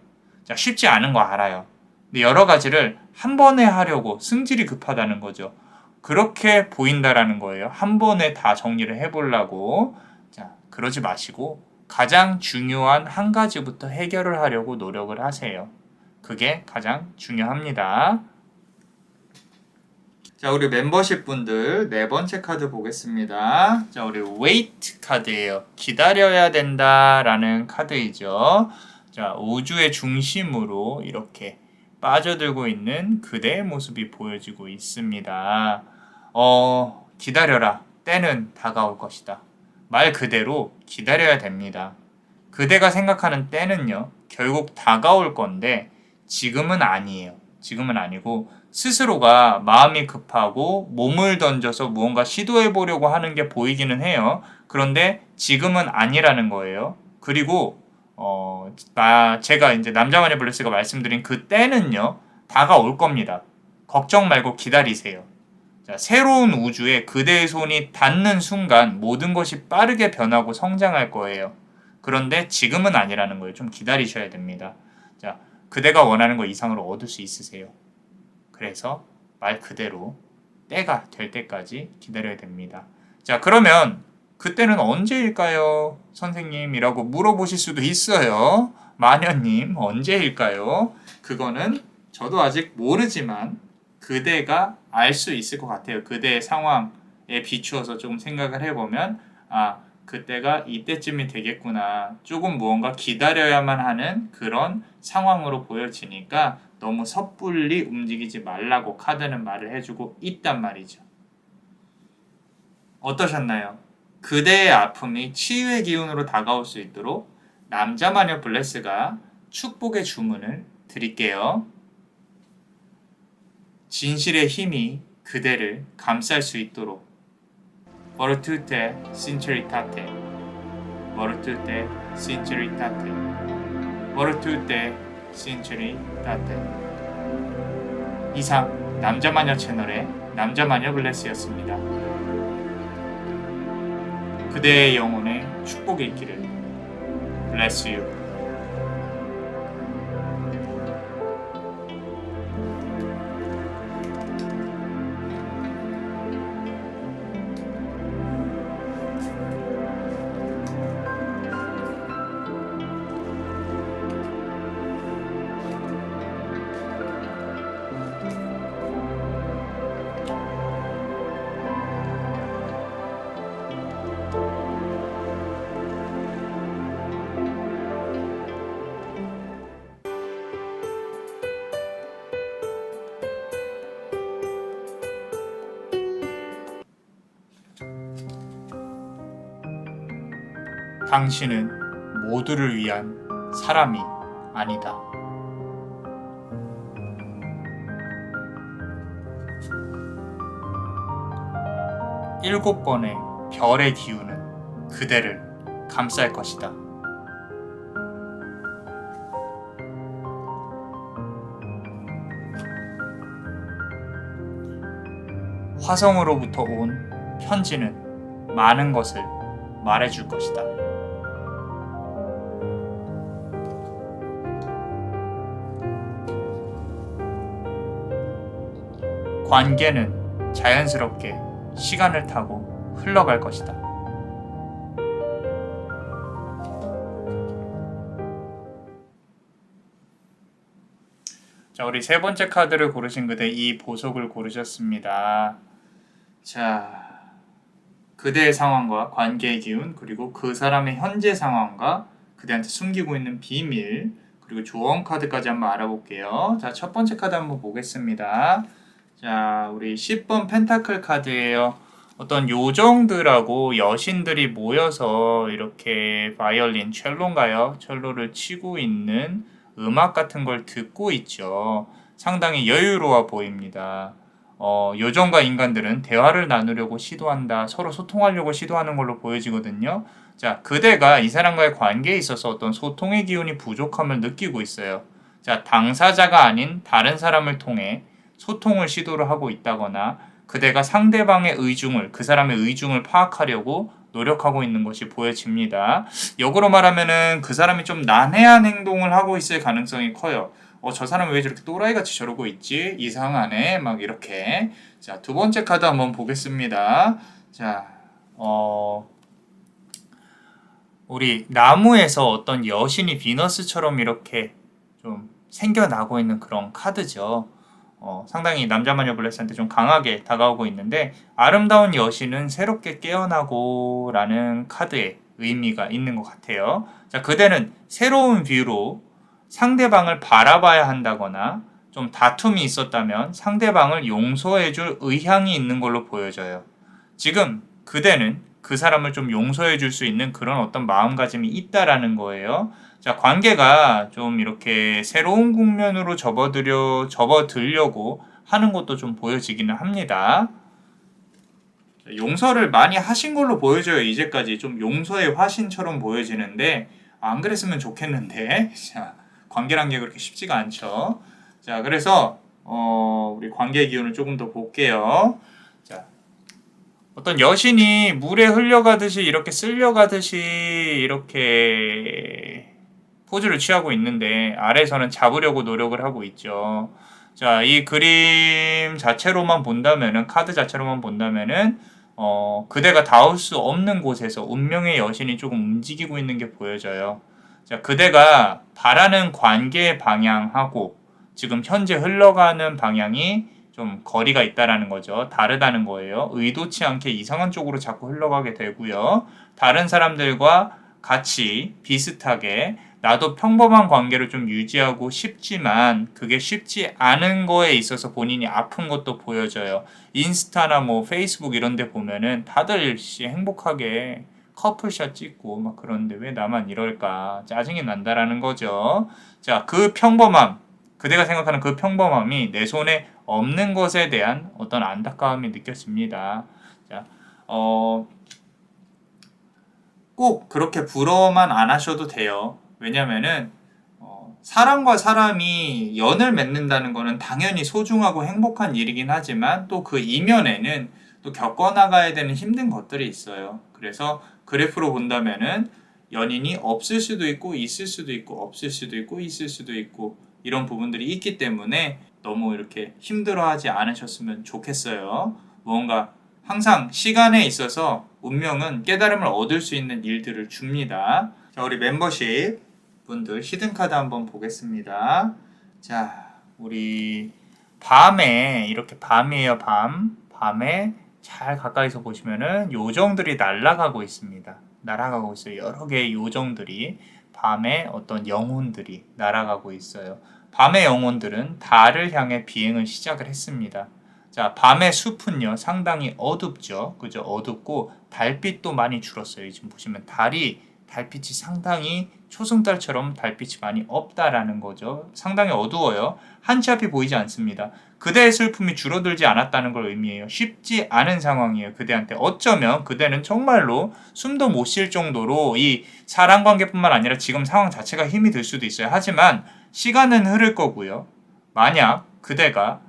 [SPEAKER 1] 자, 쉽지 않은 거 알아요. 근데 여러 가지를 한 번에 하려고 승질이 급하다는 거죠. 그렇게 보인다라는 거예요. 한 번에 다 정리를 해보려고. 자, 그러지 마시고 가장 중요한 한 가지부터 해결을 하려고 노력을 하세요. 그게 가장 중요합니다. 자, 우리 멤버십 분들 네 번째 카드 보겠습니다. 자, 우리 wait 카드예요. 기다려야 된다라는 카드이죠. 자, 우주의 중심으로 이렇게 빠져들고 있는 그대의 모습이 보여지고 있습니다. 기다려라. 때는 다가올 것이다. 말 그대로 기다려야 됩니다. 그대가 생각하는 때는요, 결국 다가올 건데 지금은 아니에요. 지금은 아니고 스스로가 마음이 급하고 몸을 던져서 무언가 시도해 보려고 하는 게 보이기는 해요. 그런데 지금은 아니라는 거예요. 그리고 제가 이제 남자만의 블레스가 말씀드린 그 때는요, 다가올 겁니다. 걱정 말고 기다리세요. 자, 새로운 우주에 그대의 손이 닿는 순간 모든 것이 빠르게 변하고 성장할 거예요. 그런데 지금은 아니라는 거예요. 좀 기다리셔야 됩니다. 자, 그대가 원하는 거 이상으로 얻을 수 있으세요. 그래서 말 그대로 때가 될 때까지 기다려야 됩니다. 자, 그러면 그때는 언제일까요? 선생님이라고 물어보실 수도 있어요. 마녀님, 언제일까요? 그거는 저도 아직 모르지만 그대가 알 수 있을 것 같아요. 그대의 상황에 비추어서 조금 생각을 해보면 그때가 이때쯤이 되겠구나. 조금 무언가 기다려야만 하는 그런 상황으로 보여지니까 너무 섣불리 움직이지 말라고 카드는 말을 해주고 있단 말이죠. 어떠셨나요? 그대의 아픔이 치유의 기운으로 다가올 수 있도록 남자마녀 블레스가 축복의 주문을 드릴게요. 진실의 힘이 그대를 감쌀 수 있도록 Virtute sinceritate, Virtute sinceritate, Virtute sinceritate. 이상 남자마녀 채널의 남자마녀 블레스였습니다. 그대의 영혼에 축복이 있기를. Bless you. 당신은 모두를 위한 사람이 아니다. 일곱 번의 별의 기운은 그대를 감쌀 것이다. 화성으로부터 온 편지는 많은 것을 말해줄 것이다. 관계는 자연스럽게 시간을 타고 흘러갈 것이다. 자, 우리 세 번째 카드를 고르신 그대 이 보석을 고르셨습니다. 자, 그대의 상황과 관계의 기운, 그리고 그 사람의 현재 상황과 그대한테 숨기고 있는 비밀, 그리고 조언 카드까지 한번 알아볼게요. 자, 첫 번째 카드 한번 보겠습니다. 자, 우리 10번 펜타클 카드예요. 어떤 요정들하고 여신들이 모여서 이렇게 바이올린, 첼로인가요? 첼로를 치고 있는 음악 같은 걸 듣고 있죠. 상당히 여유로워 보입니다. 요정과 인간들은 대화를 나누려고 시도한다. 서로 소통하려고 시도하는 걸로 보여지거든요. 자, 그대가 이 사람과의 관계에 있어서 어떤 소통의 기운이 부족함을 느끼고 있어요. 자, 당사자가 아닌 다른 사람을 통해 소통을 시도를 하고 있다거나 그대가 상대방의 의중을, 그 사람의 의중을 파악하려고 노력하고 있는 것이 보여집니다. 역으로 말하면은 그 사람이 좀 난해한 행동을 하고 있을 가능성이 커요. 저 사람은 왜 저렇게 또라이같이 저러고 있지? 이상하네. 막 이렇게. 자, 두 번째 카드 한번 보겠습니다. 자, 우리 나무에서 어떤 여신이 비너스처럼 이렇게 좀 생겨나고 있는 그런 카드죠. 상당히 남자마녀 블레스한테 좀 강하게 다가오고 있는데 아름다운 여신은 새롭게 깨어나고 라는 카드의 의미가 있는 것 같아요. 자, 그대는 새로운 뷰로 상대방을 바라봐야 한다거나 좀 다툼이 있었다면 상대방을 용서해줄 의향이 있는 걸로 보여져요. 지금 그대는 그 사람을 좀 용서해줄 수 있는 그런 어떤 마음가짐이 있다라는 거예요. 자, 관계가 좀 이렇게 새로운 국면으로 접어들려고 하는 것도 좀 보여지기는 합니다. 용서를 많이 하신 걸로 보여져요. 이제까지 좀 용서의 화신처럼 보여지는데 안 그랬으면 좋겠는데 자, 관계란 게 그렇게 쉽지가 않죠. 자, 그래서 우리 관계의 기운을 조금 더 볼게요. 자, 어떤 여신이 물에 흘려가듯이 이렇게 쓸려가듯이 이렇게 포즈를 취하고 있는데 아래에서는 잡으려고 노력을 하고 있죠. 자, 이 그림 자체로만 본다면은, 카드 자체로만 본다면은 그대가 닿을 수 없는 곳에서 운명의 여신이 조금 움직이고 있는 게 보여져요. 자, 그대가 바라는 관계의 방향하고 지금 현재 흘러가는 방향이 좀 거리가 있다라는 거죠. 다르다는 거예요. 의도치 않게 이상한 쪽으로 자꾸 흘러가게 되고요. 다른 사람들과 같이 비슷하게 나도 평범한 관계를 좀 유지하고 싶지만 그게 쉽지 않은 거에 있어서 본인이 아픈 것도 보여져요. 인스타나 뭐 페이스북 이런 데 보면은 다들 행복하게 커플샷 찍고 막 그런데 왜 나만 이럴까 짜증이 난다라는 거죠. 자, 그 평범함, 그대가 생각하는 그 평범함이 내 손에 없는 것에 대한 어떤 안타까움이 느껴집니다. 자, 꼭 그렇게 부러워만 안 하셔도 돼요. 왜냐면은 사람과 사람이 연을 맺는다는 거는 당연히 소중하고 행복한 일이긴 하지만 또 그 이면에는 또 겪어나가야 되는 힘든 것들이 있어요. 그래서 그래프로 본다면은 연인이 없을 수도 있고 있을 수도 있고 없을 수도 있고 있을 수도 있고 이런 부분들이 있기 때문에 너무 이렇게 힘들어하지 않으셨으면 좋겠어요. 무언가 항상 시간에 있어서 운명은 깨달음을 얻을 수 있는 일들을 줍니다. 자, 우리 멤버십 분들 히든카드 한번 보겠습니다. 자, 우리 밤에 이렇게 밤이에요. 밤에 잘 가까이서 보시면은 요정들이 날아가고 있습니다. 날아가고 있어요. 여러 개의 요정들이 밤에 어떤 영혼들이 날아가고 있어요. 밤의 영혼들은 달을 향해 비행을 시작을 했습니다. 자, 밤의 숲은요 상당히 어둡죠. 그죠? 어둡고 달빛도 많이 줄었어요. 지금 보시면 달빛이 상당히 초승달처럼 달빛이 많이 없다라는 거죠. 상당히 어두워요. 한치 앞이 보이지 않습니다. 그대의 슬픔이 줄어들지 않았다는 걸 의미해요. 쉽지 않은 상황이에요. 그대한테. 어쩌면 그대는 정말로 숨도 못 쉴 정도로 이 사랑관계뿐만 아니라 지금 상황 자체가 힘이 들 수도 있어요. 하지만 시간은 흐를 거고요. 만약 그대가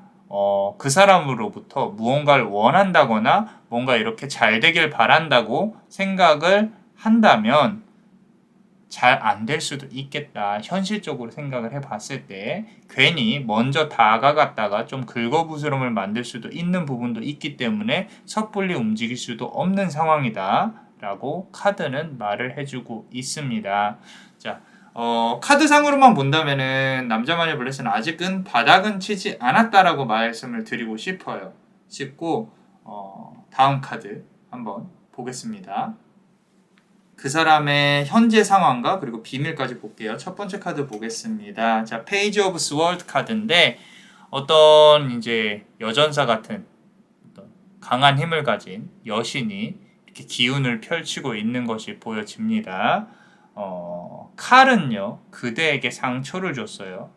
[SPEAKER 1] 그 사람으로부터 무언가를 원한다거나 뭔가 이렇게 잘 되길 바란다고 생각을 한다면 잘 안 될 수도 있겠다. 현실적으로 생각을 해봤을 때 괜히 먼저 다가갔다가 좀 긁어부스럼을 만들 수도 있는 부분도 있기 때문에 섣불리 움직일 수도 없는 상황이다. 라고 카드는 말을 해주고 있습니다. 자, 카드상으로만 본다면은 남자만의 블레스는 아직은 바닥은 치지 않았다라고 말씀을 드리고 싶고 다음 카드 한번 보겠습니다. 그 사람의 현재 상황과 그리고 비밀까지 볼게요. 첫 번째 카드 보겠습니다. 자, 페이지 오브 스월드 카드인데 어떤 이제 여전사 같은 어떤 강한 힘을 가진 여신이 이렇게 기운을 펼치고 있는 것이 보여집니다. 칼은요, 그대에게 상처를 줬어요.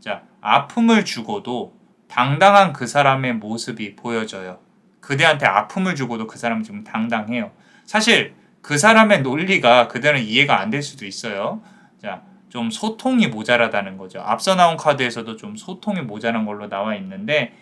[SPEAKER 1] 자, 아픔을 주고도 당당한 그 사람의 모습이 보여져요. 그대한테 아픔을 주고도 그 사람은 지금 당당해요. 사실 그 사람의 논리가 그대는 이해가 안 될 수도 있어요. 자, 좀 소통이 모자라다는 거죠. 앞서 나온 카드에서도 좀 소통이 모자란 걸로 나와 있는데,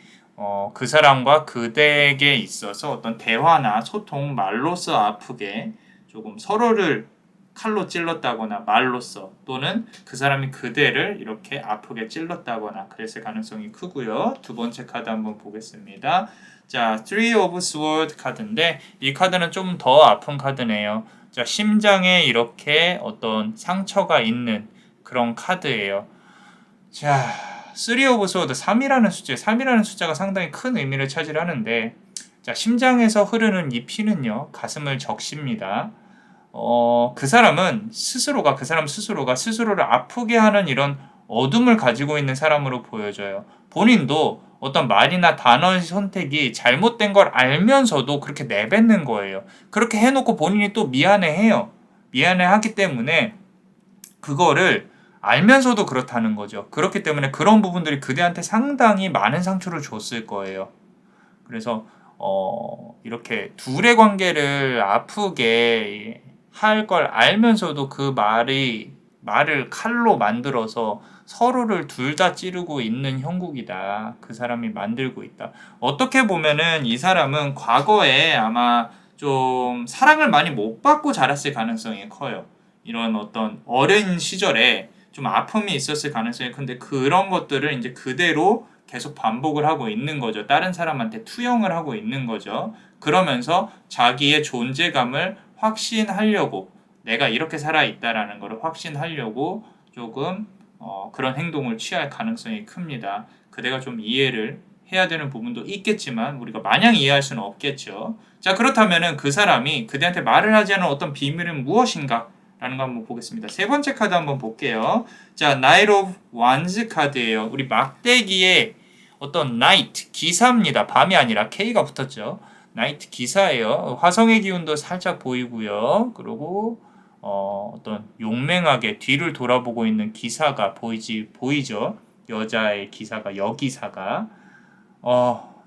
[SPEAKER 1] 그 사람과 그대에게 있어서 어떤 대화나 소통, 말로써 아프게 조금 서로를 칼로 찔렀다거나 말로써 또는 그 사람이 그대를 이렇게 아프게 찔렀다거나 그랬을 가능성이 크고요. 두 번째 카드 한번 보겠습니다. 자, Three of Swords 카드인데 이 카드는 좀 더 아픈 카드네요. 자, 심장에 이렇게 어떤 상처가 있는 그런 카드예요. 자, 3 of Swords 3이라는 숫자가 상당히 큰 의미를 차지하는데 자, 심장에서 흐르는 이 피는요. 가슴을 적십니다. 그 사람 스스로가 스스로를 아프게 하는 이런 어둠을 가지고 있는 사람으로 보여져요. 본인도 어떤 말이나 단어의 선택이 잘못된 걸 알면서도 그렇게 내뱉는 거예요. 그렇게 해놓고 본인이 또 미안해해요. 미안해하기 때문에 그거를 알면서도 그렇다는 거죠. 그렇기 때문에 그런 부분들이 그대한테 상당히 많은 상처를 줬을 거예요. 그래서 이렇게 둘의 관계를 아프게 할 걸 알면서도 그 말을 칼로 만들어서 서로를 둘 다 찌르고 있는 형국이다. 그 사람이 만들고 있다. 어떻게 보면은 이 사람은 과거에 아마 좀 사랑을 많이 못 받고 자랐을 가능성이 커요. 이런 어떤 어린 시절에 좀 아픔이 있었을 가능성이 큰데 그런 것들을 이제 그대로 계속 반복을 하고 있는 거죠. 다른 사람한테 투영을 하고 있는 거죠. 그러면서 자기의 존재감을 확신하려고 내가 이렇게 살아있다라는 걸 확신하려고 조금 그런 행동을 취할 가능성이 큽니다. 그대가 좀 이해를 해야 되는 부분도 있겠지만 우리가 마냥 이해할 수는 없겠죠. 자, 그렇다면은 그 사람이 그대한테 말을 하지 않은 어떤 비밀은 무엇인가? 라는 거 한번 보겠습니다. 세 번째 카드 한번 볼게요. 자, 나이트 오브 완즈 카드예요. 우리 막대기에 어떤 나이트, 기사입니다. 밤이 아니라 K가 붙었죠. 나이트 기사예요. 화성의 기운도 살짝 보이고요. 그리고 어떤 용맹하게 뒤를 돌아보고 있는 기사가 보이죠. 여자의 기사가, 여기사가.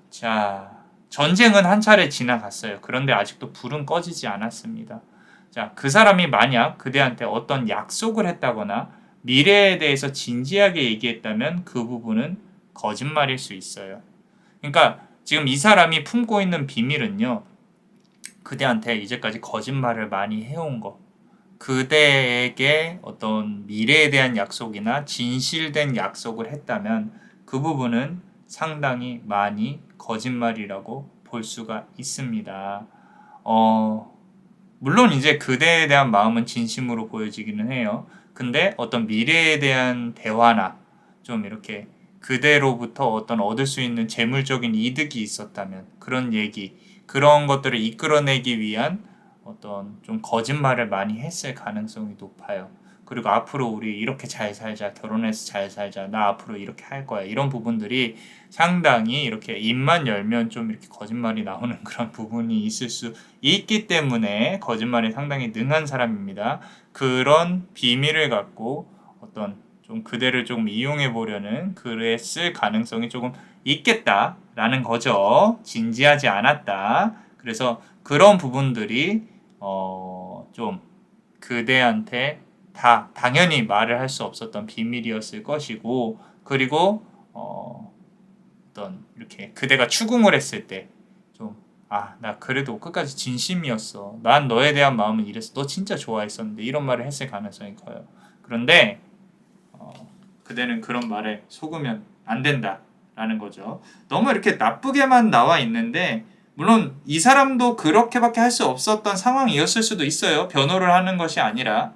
[SPEAKER 1] 자, 전쟁은 한 차례 지나갔어요. 그런데 아직도 불은 꺼지지 않았습니다. 자, 그 사람이 만약 그대한테 어떤 약속을 했다거나 미래에 대해서 진지하게 얘기했다면 그 부분은 거짓말일 수 있어요. 그러니까 지금 이 사람이 품고 있는 비밀은요, 그대한테 이제까지 거짓말을 많이 해온 거. 그대에게 어떤 미래에 대한 약속이나 진실된 약속을 했다면 그 부분은 상당히 많이 거짓말이라고 볼 수가 있습니다. 물론 이제 그대에 대한 마음은 진심으로 보여지기는 해요. 근데 어떤 미래에 대한 대화나 좀 이렇게 그대로부터 어떤 얻을 수 있는 재물적인 이득이 있었다면 그런 얘기, 그런 것들을 이끌어내기 위한 어떤 좀 거짓말을 많이 했을 가능성이 높아요. 그리고 앞으로 우리 이렇게 잘 살자, 결혼해서 잘 살자, 나 앞으로 이렇게 할 거야. 이런 부분들이 상당히 이렇게 입만 열면 좀 이렇게 거짓말이 나오는 그런 부분이 있을 수 있기 때문에 거짓말이 상당히 능한 사람입니다. 그런 비밀을 갖고 어떤 좀 그대를 조금 이용해 보려는 그랬을 가능성이 조금 있겠다라는 거죠. 진지하지 않았다. 그래서 그런 부분들이 좀 그대한테 다 당연히 말을 할 수 없었던 비밀이었을 것이고, 그리고 어떤 이렇게 그대가 추궁을 했을 때 좀 나 그래도 끝까지 진심이었어. 난 너에 대한 마음은 이랬어. 너 진짜 좋아했었는데 이런 말을 했을 가능성이 커요. 그런데 그대는 그런 말에 속으면 안 된다라는 거죠. 너무 이렇게 나쁘게만 나와 있는데 물론 이 사람도 그렇게밖에 할 수 없었던 상황이었을 수도 있어요. 변호를 하는 것이 아니라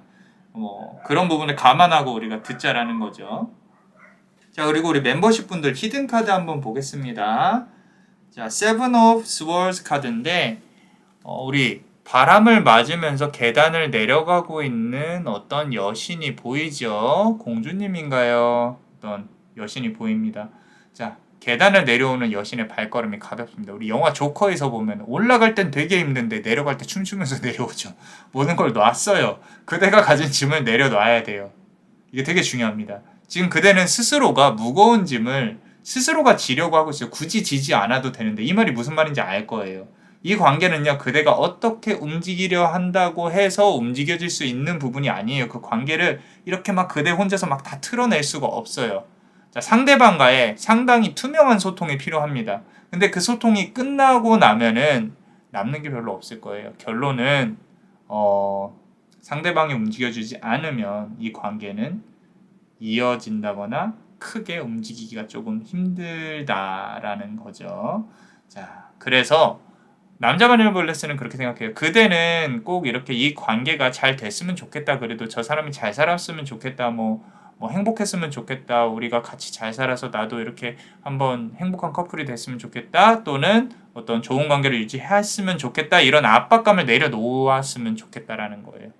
[SPEAKER 1] 그런 부분을 감안하고 우리가 듣자라는 거죠. 자, 그리고 우리 멤버십 분들 히든 카드 한번 보겠습니다. 자, Seven of Swords 카드인데 우리 바람을 맞으면서 계단을 내려가고 있는 어떤 여신이 보이죠? 공주님인가요? 어떤 여신이 보입니다. 자, 계단을 내려오는 여신의 발걸음이 가볍습니다. 우리 영화 조커에서 보면 올라갈 땐 되게 힘든데 내려갈 때 춤추면서 내려오죠. 모든 걸 놨어요. 그대가 가진 짐을 내려놔야 돼요. 이게 되게 중요합니다. 지금 그대는 스스로가 무거운 짐을 스스로가 지려고 하고 있어요. 굳이 지지 않아도 되는데 이 말이 무슨 말인지 알 거예요. 이 관계는요, 그대가 어떻게 움직이려 한다고 해서 움직여질 수 있는 부분이 아니에요. 그 관계를 이렇게 막 그대 혼자서 막 다 틀어낼 수가 없어요. 자, 상대방과의 상당히 투명한 소통이 필요합니다. 근데 그 소통이 끝나고 나면은 남는 게 별로 없을 거예요. 결론은, 상대방이 움직여주지 않으면 이 관계는 이어진다거나 크게 움직이기가 조금 힘들다라는 거죠. 자, 그래서 남자 바닐볼레스는 그렇게 생각해요. 그대는 꼭 이렇게 이 관계가 잘 됐으면 좋겠다. 그래도 저 사람이 잘 살았으면 좋겠다. 뭐 행복했으면 좋겠다. 우리가 같이 잘 살아서 나도 이렇게 한번 행복한 커플이 됐으면 좋겠다. 또는 어떤 좋은 관계를 유지했으면 좋겠다. 이런 압박감을 내려놓았으면 좋겠다라는 거예요.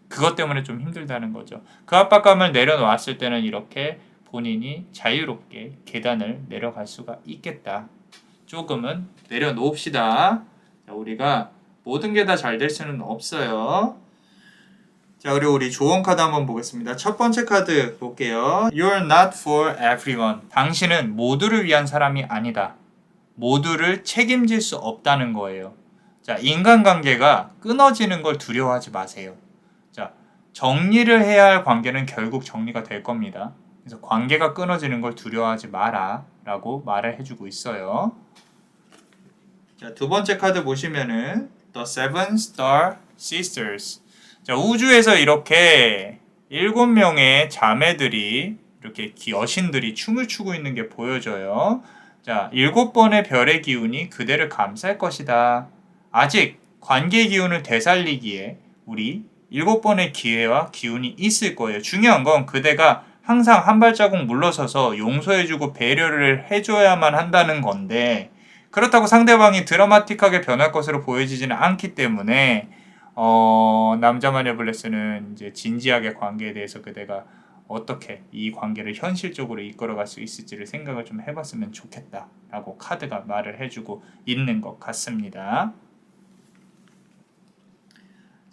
[SPEAKER 1] 그것 때문에 좀 힘들다는 거죠. 그 압박감을 내려놓았을 때는 이렇게 본인이 자유롭게 계단을 내려갈 수가 있겠다. 조금은 내려놓읍시다. 자, 우리가 모든 게 다 잘 될 수는 없어요. 자, 그리고 우리 조언 카드 한번 보겠습니다. 첫 번째 카드 볼게요. You're not for everyone. 당신은 모두를 위한 사람이 아니다. 모두를 책임질 수 없다는 거예요. 자, 인간관계가 끊어지는 걸 두려워하지 마세요. 자, 정리를 해야 할 관계는 결국 정리가 될 겁니다. 그래서 관계가 끊어지는 걸 두려워하지 마라 라고 말을 해주고 있어요. 자, 두 번째 카드 보시면은 The Seven Star Sisters. 자, 우주에서 이렇게 7명의 자매들이 이렇게 여신들이 춤을 추고 있는 게 보여져요. 자, 7번의 별의 기운이 그대를 감쌀 것이다. 아직 관계 기운을 되살리기에 우리 7번의 기회와 기운이 있을 거예요. 중요한 건 그대가 항상 한 발자국 물러서서 용서해주고 배려를 해줘야만 한다는 건데, 그렇다고 상대방이 드라마틱하게 변할 것으로 보여지지는 않기 때문에 남자 마녀 블레스는 이제 진지하게 관계에 대해서 그대가 어떻게 이 관계를 현실적으로 이끌어갈 수 있을지를 생각을 좀 해봤으면 좋겠다라고 카드가 말을 해주고 있는 것 같습니다.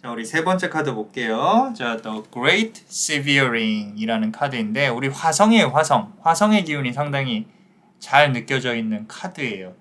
[SPEAKER 1] 자, 우리 세 번째 카드 볼게요. 자, The Great Severing 이라는 카드인데, 우리 화성이에요, 화성. 화성의 기운이 상당히 잘 느껴져 있는 카드예요.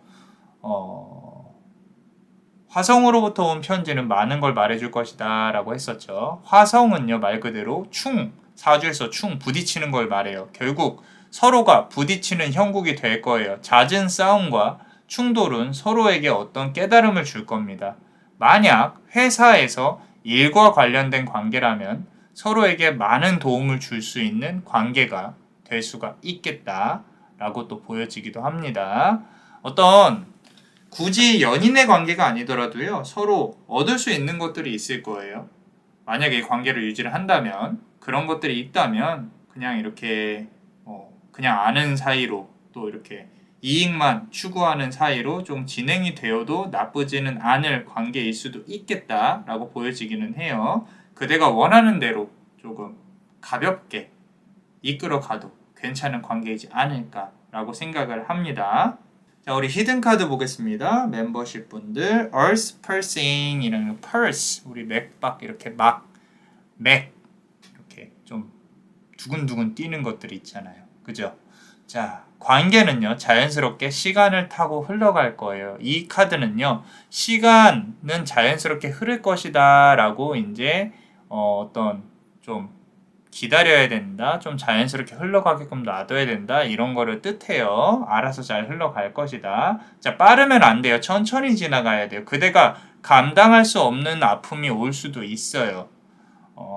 [SPEAKER 1] 화성으로부터 온 편지는 많은 걸 말해줄 것이다 라고 했었죠. 화성은요, 말 그대로 충, 사주에서 충, 부딪히는 걸 말해요. 결국 서로가 부딪히는 형국이 될 거예요. 잦은 싸움과 충돌은 서로에게 어떤 깨달음을 줄 겁니다. 만약 회사에서 일과 관련된 관계라면 서로에게 많은 도움을 줄 수 있는 관계가 될 수가 있겠다라고 또 보여지기도 합니다. 어떤 굳이 연인의 관계가 아니더라도요, 서로 얻을 수 있는 것들이 있을 거예요. 만약에 관계를 유지를 한다면, 그런 것들이 있다면 그냥 이렇게 그냥 아는 사이로, 또 이렇게 이익만 추구하는 사이로 좀 진행이 되어도 나쁘지는 않을 관계일 수도 있겠다라고 보여지기는 해요. 그대가 원하는 대로 조금 가볍게 이끌어가도 괜찮은 관계이지 않을까라고 생각을 합니다. 자, 우리 히든 카드 보겠습니다. 멤버십 분들, Earth Pulsing 이라는 Pulse, 우리 맥박 이렇게 맥 이렇게 좀 두근두근 뛰는 것들이 있잖아요. 그죠? 자, 관계는요, 자연스럽게 시간을 타고 흘러갈 거예요. 이 카드는요, 시간은 자연스럽게 흐를 것이다 라고 이제 어떤 좀 기다려야 된다, 좀 자연스럽게 흘러가게끔 놔둬야 된다, 이런 거를 뜻해요. 알아서 잘 흘러갈 것이다. 자, 빠르면 안 돼요. 천천히 지나가야 돼요. 그대가 감당할 수 없는 아픔이 올 수도 있어요.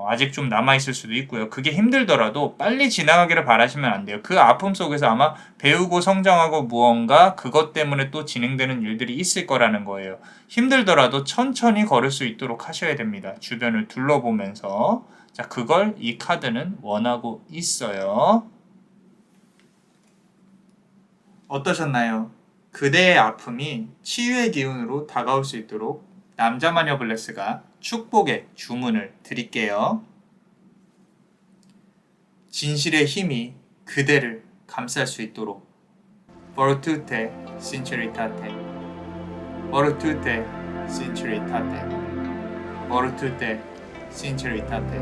[SPEAKER 1] 아직 좀 남아있을 수도 있고요. 그게 힘들더라도 빨리 지나가기를 바라시면 안 돼요. 그 아픔 속에서 아마 배우고 성장하고 무언가 그것 때문에 또 진행되는 일들이 있을 거라는 거예요. 힘들더라도 천천히 걸을 수 있도록 하셔야 됩니다. 주변을 둘러보면서. 자, 그걸 이 카드는 원하고 있어요. 어떠셨나요? 그대의 아픔이 치유의 기운으로 다가올 수 있도록 남자 마녀 블레스가 축복의 주문을 드릴게요. 진실의 힘이 그대를 감쌀 수 있도록 Fortute sinceritate, Fortute sinceritate, Fortute sinceritate.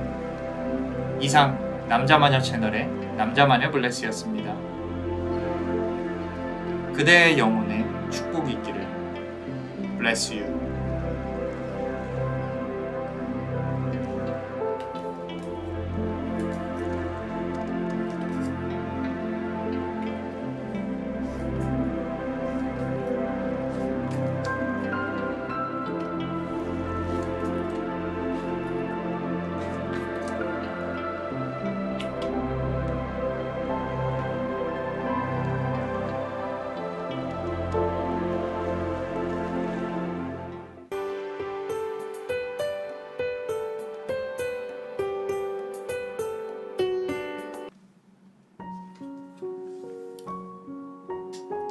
[SPEAKER 1] 이상 남자마녀 채널의 남자마녀 블레스였습니다. 그대의 영혼에 축복이 있기를. Bless you.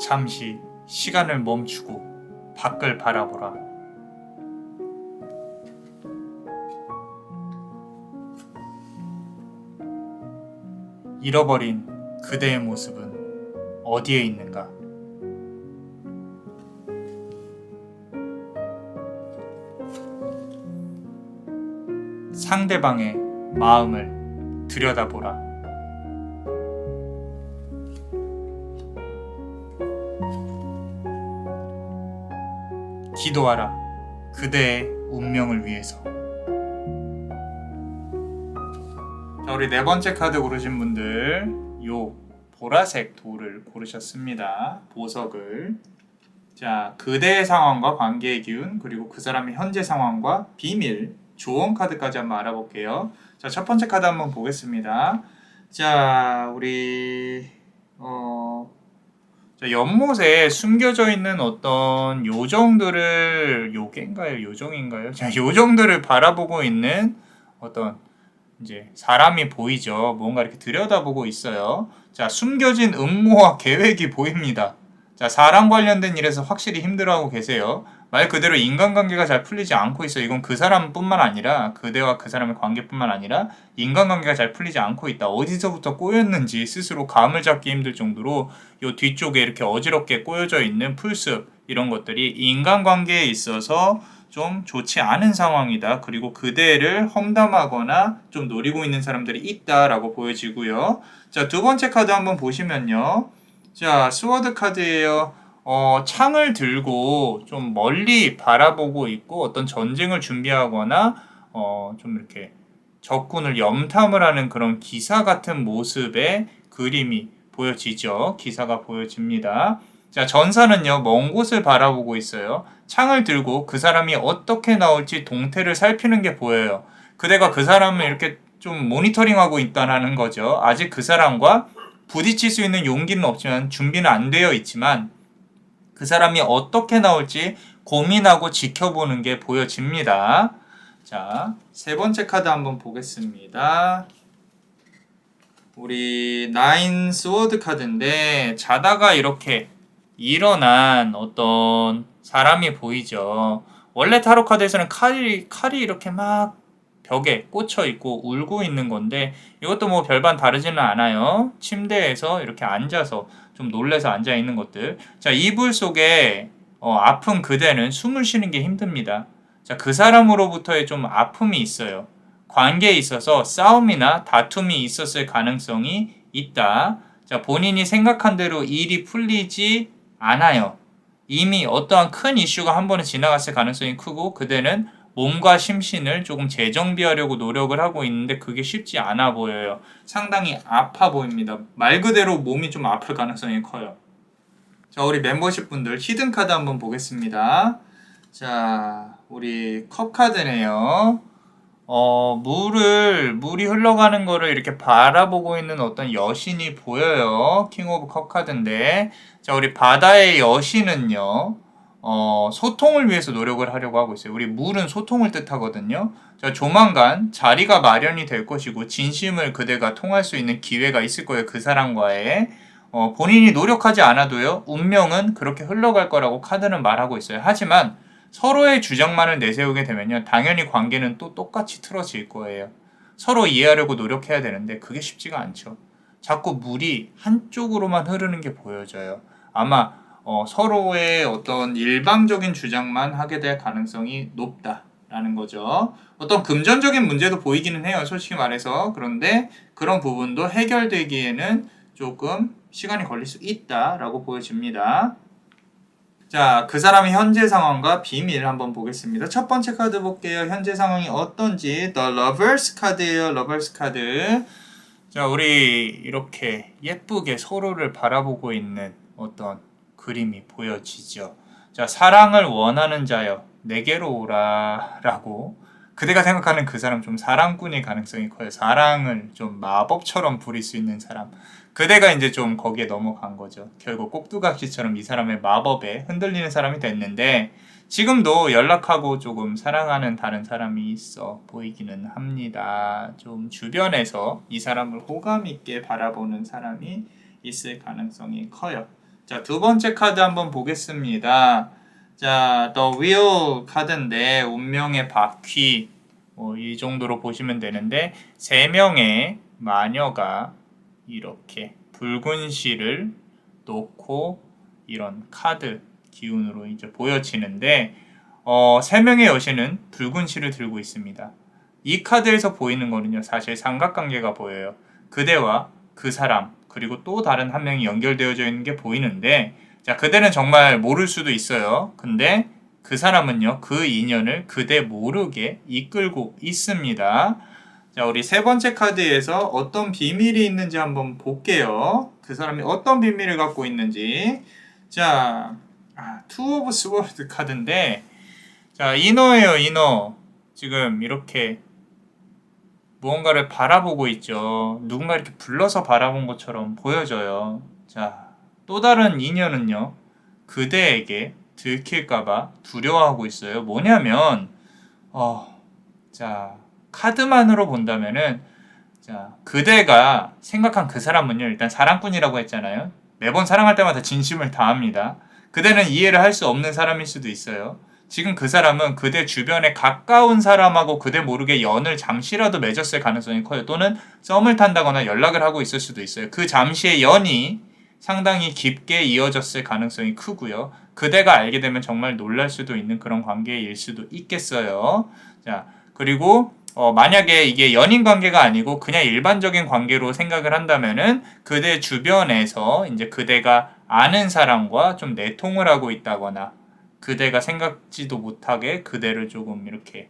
[SPEAKER 1] 잠시 시간을 멈추고 밖을 바라보라. 잃어버린 그대의 모습은 어디에 있는가? 상대방의 마음을 들여다보라. 기도하라. 그대의 운명을 위해서. 자, 우리 네 번째 카드 고르신 분들, 요 보라색 돌을 고르셨습니다. 보석을. 자, 그대의 상황과 관계의 기운, 그리고 그 사람의 현재 상황과 비밀, 조언 카드까지 한번 알아볼게요. 자, 첫 번째 카드 한번 보겠습니다. 자, 우리 자, 연못에 숨겨져 있는 어떤 요정들을, 요괴인가요? 요정인가요? 자, 요정들을 바라보고 있는 어떤 이제 사람이 보이죠. 뭔가 이렇게 들여다보고 있어요. 자, 숨겨진 음모와 계획이 보입니다. 자, 사람 관련된 일에서 확실히 힘들어하고 계세요. 말 그대로 인간관계가 잘 풀리지 않고 있어요. 이건 그 사람뿐만 아니라 그대와 그 사람의 관계뿐만 아니라 인간관계가 잘 풀리지 않고 있다. 어디서부터 꼬였는지 스스로 감을 잡기 힘들 정도로 요 뒤쪽에 이렇게 어지럽게 꼬여져 있는 풀숲 이런 것들이 인간관계에 있어서 좀 좋지 않은 상황이다. 그리고 그대를 험담하거나 좀 노리고 있는 사람들이 있다라고 보여지고요. 자, 두 번째 카드 한번 보시면요. 자, 스워드 카드예요. 창을 들고 좀 멀리 바라보고 있고 어떤 전쟁을 준비하거나 좀 이렇게 적군을 염탐을 하는 그런 기사 같은 모습의 그림이 보여지죠. 기사가 보여집니다. 자, 전사는요, 먼 곳을 바라보고 있어요. 창을 들고 그 사람이 어떻게 나올지 동태를 살피는 게 보여요. 그대가 그 사람을 이렇게 좀 모니터링하고 있다는 거죠. 아직 그 사람과 부딪힐 수 있는 용기는 없지만 준비는 안 되어 있지만 그 사람이 어떻게 나올지 고민하고 지켜보는 게 보여집니다. 자, 세 번째 카드 한번 보겠습니다. 우리 나인 스워드 카드인데 자다가 이렇게 일어난 어떤 사람이 보이죠. 원래 타로 카드에서는 칼이 이렇게 막 벽에 꽂혀 있고 울고 있는 건데 이것도 뭐 별반 다르지는 않아요. 침대에서 이렇게 앉아서 좀 놀래서 앉아 있는 것들. 자, 이불 속에 아픈 그대는 숨을 쉬는 게 힘듭니다. 자, 그 사람으로부터의 좀 아픔이 있어요. 관계에 있어서 싸움이나 다툼이 있었을 가능성이 있다. 자, 본인이 생각한 대로 일이 풀리지 않아요. 이미 어떠한 큰 이슈가 한 번에 지나갔을 가능성이 크고 그대는 몸과 심신을 조금 재정비하려고 노력을 하고 있는데 그게 쉽지 않아 보여요. 상당히 아파 보입니다. 말 그대로 몸이 좀 아플 가능성이 커요. 자, 우리 멤버십 분들 히든 카드 한번 보겠습니다. 자, 우리 컵 카드네요. 물이 흘러가는 거를 이렇게 바라보고 있는 어떤 여신이 보여요. 킹 오브 컵 카드인데. 자, 우리 바다의 여신은요, 소통을 위해서 노력을 하려고 하고 있어요. 우리 물은 소통을 뜻하거든요. 자, 조만간 자리가 마련이 될 것이고, 진심을 그대가 통할 수 있는 기회가 있을 거예요. 그 사람과의. 본인이 노력하지 않아도요, 운명은 그렇게 흘러갈 거라고 카드는 말하고 있어요. 하지만, 서로의 주장만을 내세우게 되면요, 당연히 관계는 또 똑같이 틀어질 거예요. 서로 이해하려고 노력해야 되는데 그게 쉽지가 않죠. 자꾸 물이 한쪽으로만 흐르는 게 보여져요. 아마 서로의 어떤 일방적인 주장만 하게 될 가능성이 높다라는 거죠. 어떤 금전적인 문제도 보이기는 해요, 솔직히 말해서. 그런데 그런 부분도 해결되기에는 조금 시간이 걸릴 수 있다라고 보여집니다. 자, 그 사람의 현재 상황과 비밀 한번 보겠습니다. 첫 번째 카드 볼게요. 현재 상황이 어떤지. The Lovers 카드예요. Lovers 카드. 자, 우리 이렇게 예쁘게 서로를 바라보고 있는 어떤 그림이 보여지죠. 자, 사랑을 원하는 자여, 내게로 오라 라고. 그대가 생각하는 그 사람 좀 사랑꾼일 가능성이 커요. 사랑을 좀 마법처럼 부릴 수 있는 사람. 그대가 이제 좀 거기에 넘어간 거죠. 결국 꼭두각시처럼 이 사람의 마법에 흔들리는 사람이 됐는데 지금도 연락하고 조금 사랑하는 다른 사람이 있어 보이기는 합니다. 좀 주변에서 이 사람을 호감 있게 바라보는 사람이 있을 가능성이 커요. 자, 두 번째 카드 한번 보겠습니다. 자, The Wheel 카드인데 운명의 바퀴 이 정도로 보시면 되는데 세 명의 마녀가 이렇게 붉은 실을 놓고 이런 카드 기운으로 이제 보여지는데 세 명의 여신은 붉은 실을 들고 있습니다. 이 카드에서 보이는 거는요, 사실 삼각관계가 보여요. 그대와 그 사람 그리고 또 다른 한 명이 연결되어져 있는 게 보이는데, 자, 그대는 정말 모를 수도 있어요. 근데 그 사람은요, 그 인연을 그대 모르게 이끌고 있습니다. 자, 우리 세 번째 카드에서 어떤 비밀이 있는지 한번 볼게요. 그 사람이 어떤 비밀을 갖고 있는지. 자, 투 오브 스워드 카드인데, 자, 이너예요, 이너. 지금 이렇게 무언가를 바라보고 있죠. 누군가 이렇게 불러서 바라본 것처럼 보여져요. 자, 또 다른 인연은요, 그대에게 들킬까봐 두려워하고 있어요. 뭐냐면, 자, 카드만으로 본다면은 자, 그대가 생각한 그 사람은요, 일단 사랑꾼이라고 했잖아요. 매번 사랑할 때마다 진심을 다합니다. 그대는 이해를 할 수 없는 사람일 수도 있어요. 지금 그 사람은 그대 주변에 가까운 사람하고 그대 모르게 연을 잠시라도 맺었을 가능성이 커요. 또는 썸을 탄다거나 연락을 하고 있을 수도 있어요. 그 잠시의 연이 상당히 깊게 이어졌을 가능성이 크고요. 그대가 알게 되면 정말 놀랄 수도 있는 그런 관계일 수도 있겠어요. 자, 그리고 만약에 이게 연인 관계가 아니고 그냥 일반적인 관계로 생각을 한다면은 그대 주변에서 이제 그대가 아는 사람과 좀 내통을 하고 있다거나 그대가 생각지도 못하게 그대를 조금 이렇게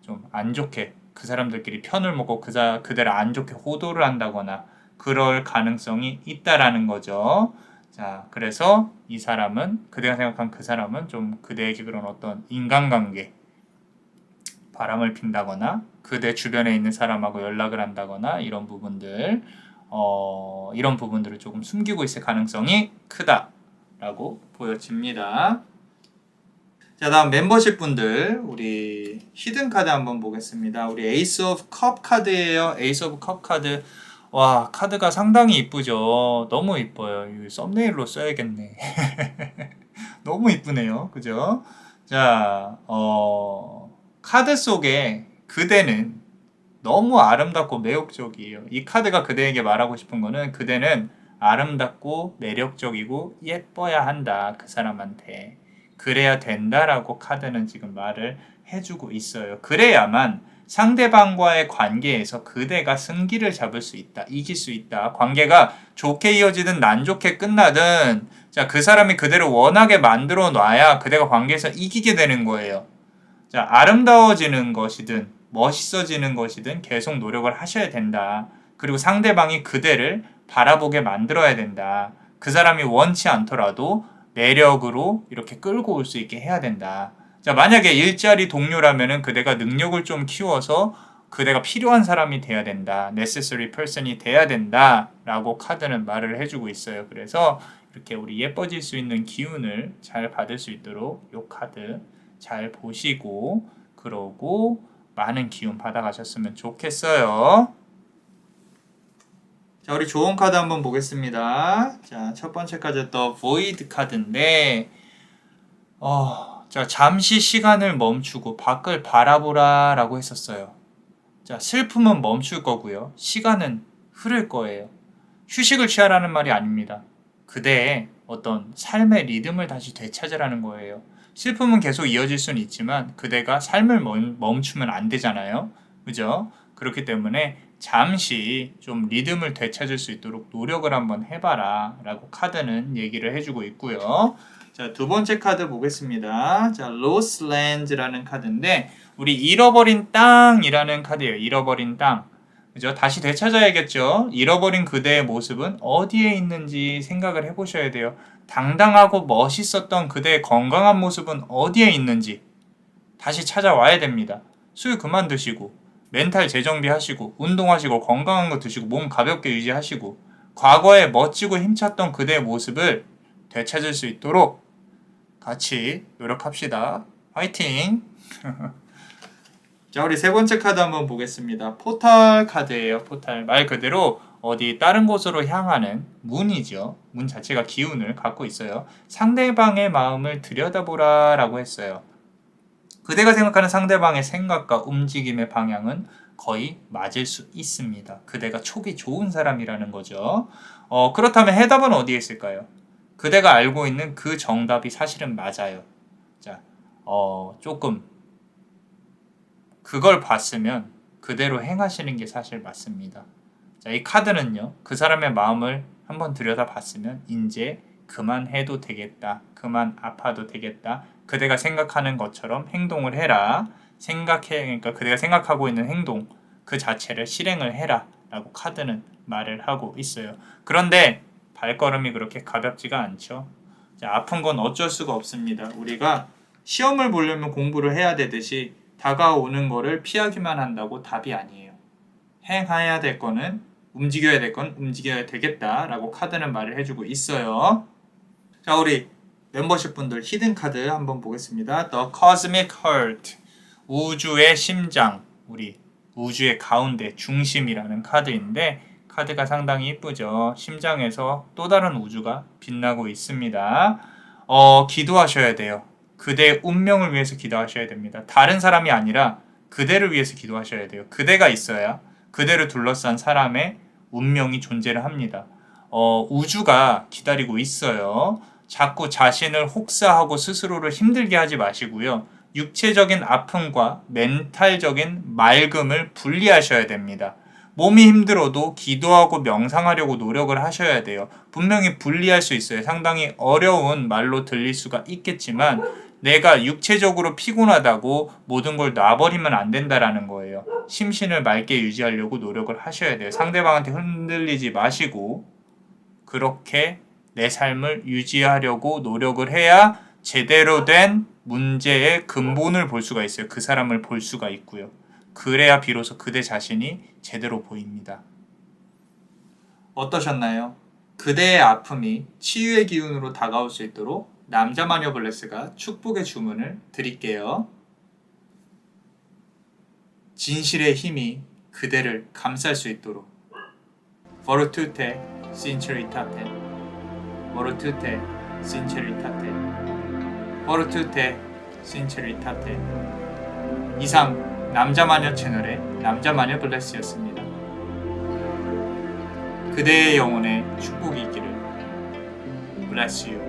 [SPEAKER 1] 좀 안 좋게 그 사람들끼리 편을 먹고 그대를 안 좋게 호도를 한다거나 그럴 가능성이 있다라는 거죠. 자, 그래서 이 사람은 그대가 생각한 그 사람은 좀 그대에게 그런 어떤 인간관계 바람을 핀다거나 그대 주변에 있는 사람하고 연락을 한다거나 이런 부분들을 조금 숨기고 있을 가능성이 크다라고 보여집니다. 자, 다음 멤버십 분들 우리 히든 카드 한번 보겠습니다. 우리 에이스 오브 컵 카드예요. 에이스 오브 컵 카드. 와, 카드가 상당히 이쁘죠. 너무 이뻐요. 이 썸네일로 써야겠네. 너무 이쁘네요. 그죠? 자, 카드 속에 그대는 너무 아름답고 매력적이에요. 이 카드가 그대에게 말하고 싶은 거는 그대는 아름답고 매력적이고 예뻐야 한다. 그 사람한테. 그래야 된다라고 카드는 지금 말을 해주고 있어요. 그래야만 상대방과의 관계에서 그대가 승기를 잡을 수 있다. 이길 수 있다. 관계가 좋게 이어지든 안 좋게 끝나든 자, 그 사람이 그대를 원하게 만들어 놔야 그대가 관계에서 이기게 되는 거예요. 자, 아름다워지는 것이든 멋있어지는 것이든 계속 노력을 하셔야 된다. 그리고 상대방이 그대를 바라보게 만들어야 된다. 그 사람이 원치 않더라도 매력으로 이렇게 끌고 올 수 있게 해야 된다. 자, 만약에 일자리 동료라면은 그대가 능력을 좀 키워서 그대가 필요한 사람이 돼야 된다. necessary person이 돼야 된다. 라고 카드는 말을 해주고 있어요. 그래서 이렇게 우리 예뻐질 수 있는 기운을 잘 받을 수 있도록 이 카드 잘 보시고 그러고 많은 기운 받아가셨으면 좋겠어요. 자, 우리 좋은 카드 한번 보겠습니다. 자, 첫 번째 카드 더 void 카드인데 자, 잠시 시간을 멈추고 밖을 바라보라 라고 했었어요. 자, 슬픔은 멈출 거고요. 시간은 흐를 거예요. 휴식을 취하라는 말이 아닙니다. 그대의 어떤 삶의 리듬을 다시 되찾으라는 거예요. 슬픔은 계속 이어질 수는 있지만 그대가 삶을 멈추면 안 되잖아요. 그죠? 그렇기 때문에 잠시 좀 리듬을 되찾을 수 있도록 노력을 한번 해봐라 라고 카드는 얘기를 해주고 있고요. 자, 두 번째 카드 보겠습니다. 자, Lost Lands라는 카드인데 우리 잃어버린 땅이라는 카드예요. 잃어버린 땅. 그죠? 다시 되찾아야겠죠. 잃어버린 그대의 모습은 어디에 있는지 생각을 해보셔야 돼요. 당당하고 멋있었던 그대의 건강한 모습은 어디에 있는지 다시 찾아와야 됩니다. 술 그만 드시고 멘탈 재정비하시고 운동하시고 건강한 거 드시고 몸 가볍게 유지하시고 과거에 멋지고 힘찼던 그대의 모습을 되찾을 수 있도록 같이 노력합시다. 화이팅! 자, 우리 세 번째 카드 한번 보겠습니다. 포탈 카드예요. 포탈. 말 그대로 어디 다른 곳으로 향하는 문이죠. 문 자체가 기운을 갖고 있어요. 상대방의 마음을 들여다보라 라고 했어요. 그대가 생각하는 상대방의 생각과 움직임의 방향은 거의 맞을 수 있습니다. 그대가 촉이 좋은 사람이라는 거죠. 그렇다면 해답은 어디에 있을까요? 그대가 알고 있는 그 정답이 사실은 맞아요. 자, 조금 그걸 봤으면 그대로 행하시는 게 사실 맞습니다. 자, 이 카드는요, 그 사람의 마음을 한번 들여다봤으면 이제 그만해도 되겠다. 그만 아파도 되겠다. 그대가 생각하는 것처럼 행동을 해라. 그러니까 그대가 생각하고 있는 행동 그 자체를 실행을 해라. 라고 카드는 말을 하고 있어요. 그런데 발걸음이 그렇게 가볍지가 않죠. 자, 아픈 건 어쩔 수가 없습니다. 우리가 시험을 보려면 공부를 해야 되듯이 다가오는 거를 피하기만 한다고 답이 아니에요. 행해야 될 거는 움직여야 될 건 움직여야 되겠다라고 카드는 말을 해주고 있어요. 자, 우리 멤버십 분들 히든 카드 한번 보겠습니다. The Cosmic Heart, 우주의 심장. 우리 우주의 가운데 중심이라는 카드인데 카드가 상당히 이쁘죠. 심장에서 또 다른 우주가 빛나고 있습니다. 기도하셔야 돼요. 그대의 운명을 위해서 기도하셔야 됩니다. 다른 사람이 아니라 그대를 위해서 기도하셔야 돼요. 그대가 있어야 그대를 둘러싼 사람의 운명이 존재를 합니다. 우주가 기다리고 있어요. 자꾸 자신을 혹사하고 스스로를 힘들게 하지 마시고요. 육체적인 아픔과 멘탈적인 맑음을 분리하셔야 됩니다. 몸이 힘들어도 기도하고 명상하려고 노력을 하셔야 돼요. 분명히 분리할 수 있어요. 상당히 어려운 말로 들릴 수가 있겠지만 내가 육체적으로 피곤하다고 모든 걸 놔버리면 안 된다라는 거예요. 심신을 맑게 유지하려고 노력을 하셔야 돼요. 상대방한테 흔들리지 마시고 그렇게 내 삶을 유지하려고 노력을 해야 제대로 된 문제의 근본을 볼 수가 있어요. 그 사람을 볼 수가 있고요. 그래야 비로소 그대 자신이 제대로 보입니다. 어떠셨나요? 그대의 아픔이 치유의 기운으로 다가올 수 있도록 남자 마녀 블레스가 축복의 주문을 드릴게요. 진실의 힘이 그대를 감쌀 수 있도록 Fortute sinceritate Fortute sinceritate Fortute sinceritate 이상 남자마녀 채널의 남자마녀 블레스였습니다. 그대의 영혼에 축복이 있기를. Bless you.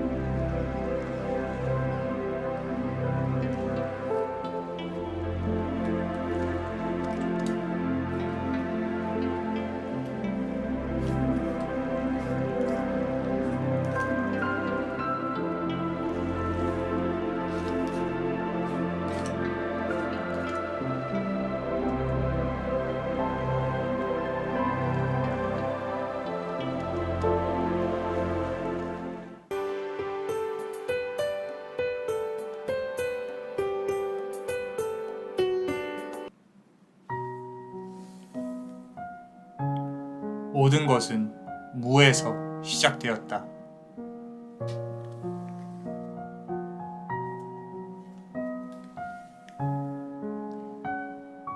[SPEAKER 1] 모든 것은 무에서 시작되었다.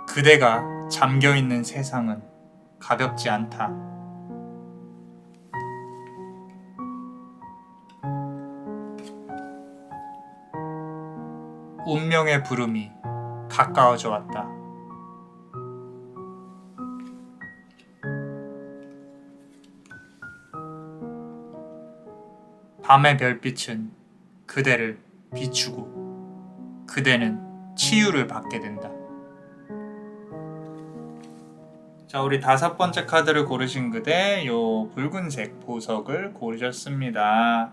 [SPEAKER 1] 그대가 잠겨있는 세상은 가볍지 않다. 운명의 부름이 가까워져 왔다. 밤의 별빛은 그대를 비추고 그대는 치유를 받게 된다. 자, 우리 5번째 카드를 고르신 그대, 요 붉은색 보석을 고르셨습니다.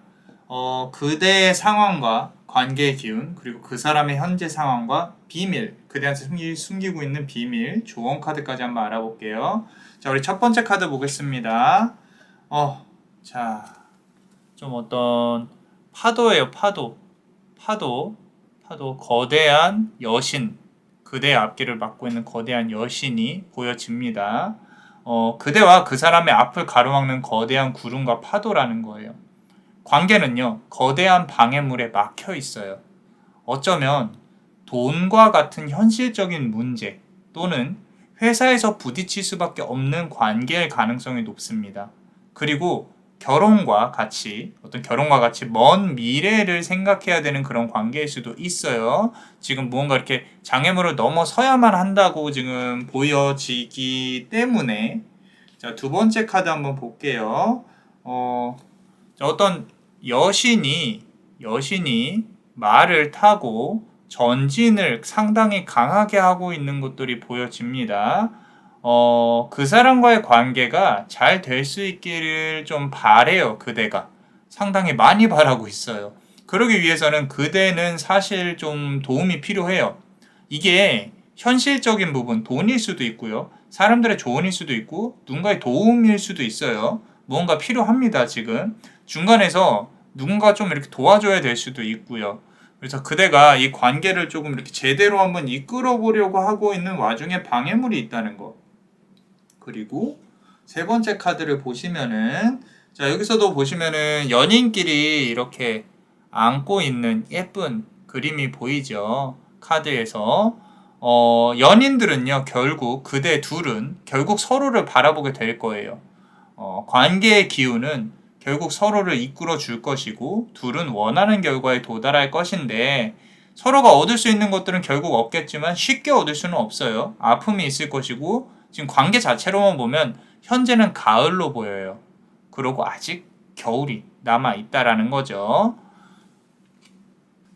[SPEAKER 1] 그대의 상황과 관계의 기운, 그리고 그 사람의 현재 상황과 비밀, 그대한테 숨기고 있는 비밀, 조언 카드까지 한번 알아볼게요. 자, 우리 첫 번째 카드 보겠습니다. 자, 좀 어떤 파도예요. 파도, 거대한 여신, 그대의 앞길을 막고 있는 거대한 여신이 보여집니다. 그대와 그 사람의 앞을 가로막는 거대한 구름과 파도라는 거예요. 관계는요, 거대한 방해물에 막혀 있어요. 어쩌면 돈과 같은 현실적인 문제 또는 회사에서 부딪힐 수밖에 없는 관계일 가능성이 높습니다. 그리고 결혼과 같이 먼 미래를 생각해야 되는 그런 관계일 수도 있어요. 지금 무언가 이렇게 장애물을 넘어서야만 한다고 지금 보여지기 때문에. 자, 두 번째 카드 한번 볼게요. 어떤 여신이 말을 타고 전진을 상당히 강하게 하고 있는 것들이 보여집니다. 그 사람과의 관계가 잘 될 수 있기를 좀 바래요. 그대가 상당히 많이 바라고 있어요. 그러기 위해서는 그대는 사실 좀 도움이 필요해요. 이게 현실적인 부분, 돈일 수도 있고요. 사람들의 조언일 수도 있고 누군가의 도움일 수도 있어요. 무언가 필요합니다. 지금 중간에서 누군가 좀 이렇게 도와줘야 될 수도 있고요. 그래서 그대가 이 관계를 조금 이렇게 제대로 한번 이끌어 보려고 하고 있는 와중에 방해물이 있다는 거. 그리고 세 번째 카드를 보시면은, 자, 여기서도 보시면은 연인끼리 이렇게 안고 있는 예쁜 그림이 보이죠. 카드에서. 연인들은요, 결국 그대 둘은 결국 서로를 바라보게 될 거예요. 관계의 기운은 결국 서로를 이끌어 줄 것이고, 둘은 원하는 결과에 도달할 것인데, 서로가 얻을 수 있는 것들은 결국 없겠지만 쉽게 얻을 수는 없어요. 아픔이 있을 것이고, 지금 관계 자체로만 보면 현재는 가을로 보여요. 그리고 아직 겨울이 남아 있다라는 거죠.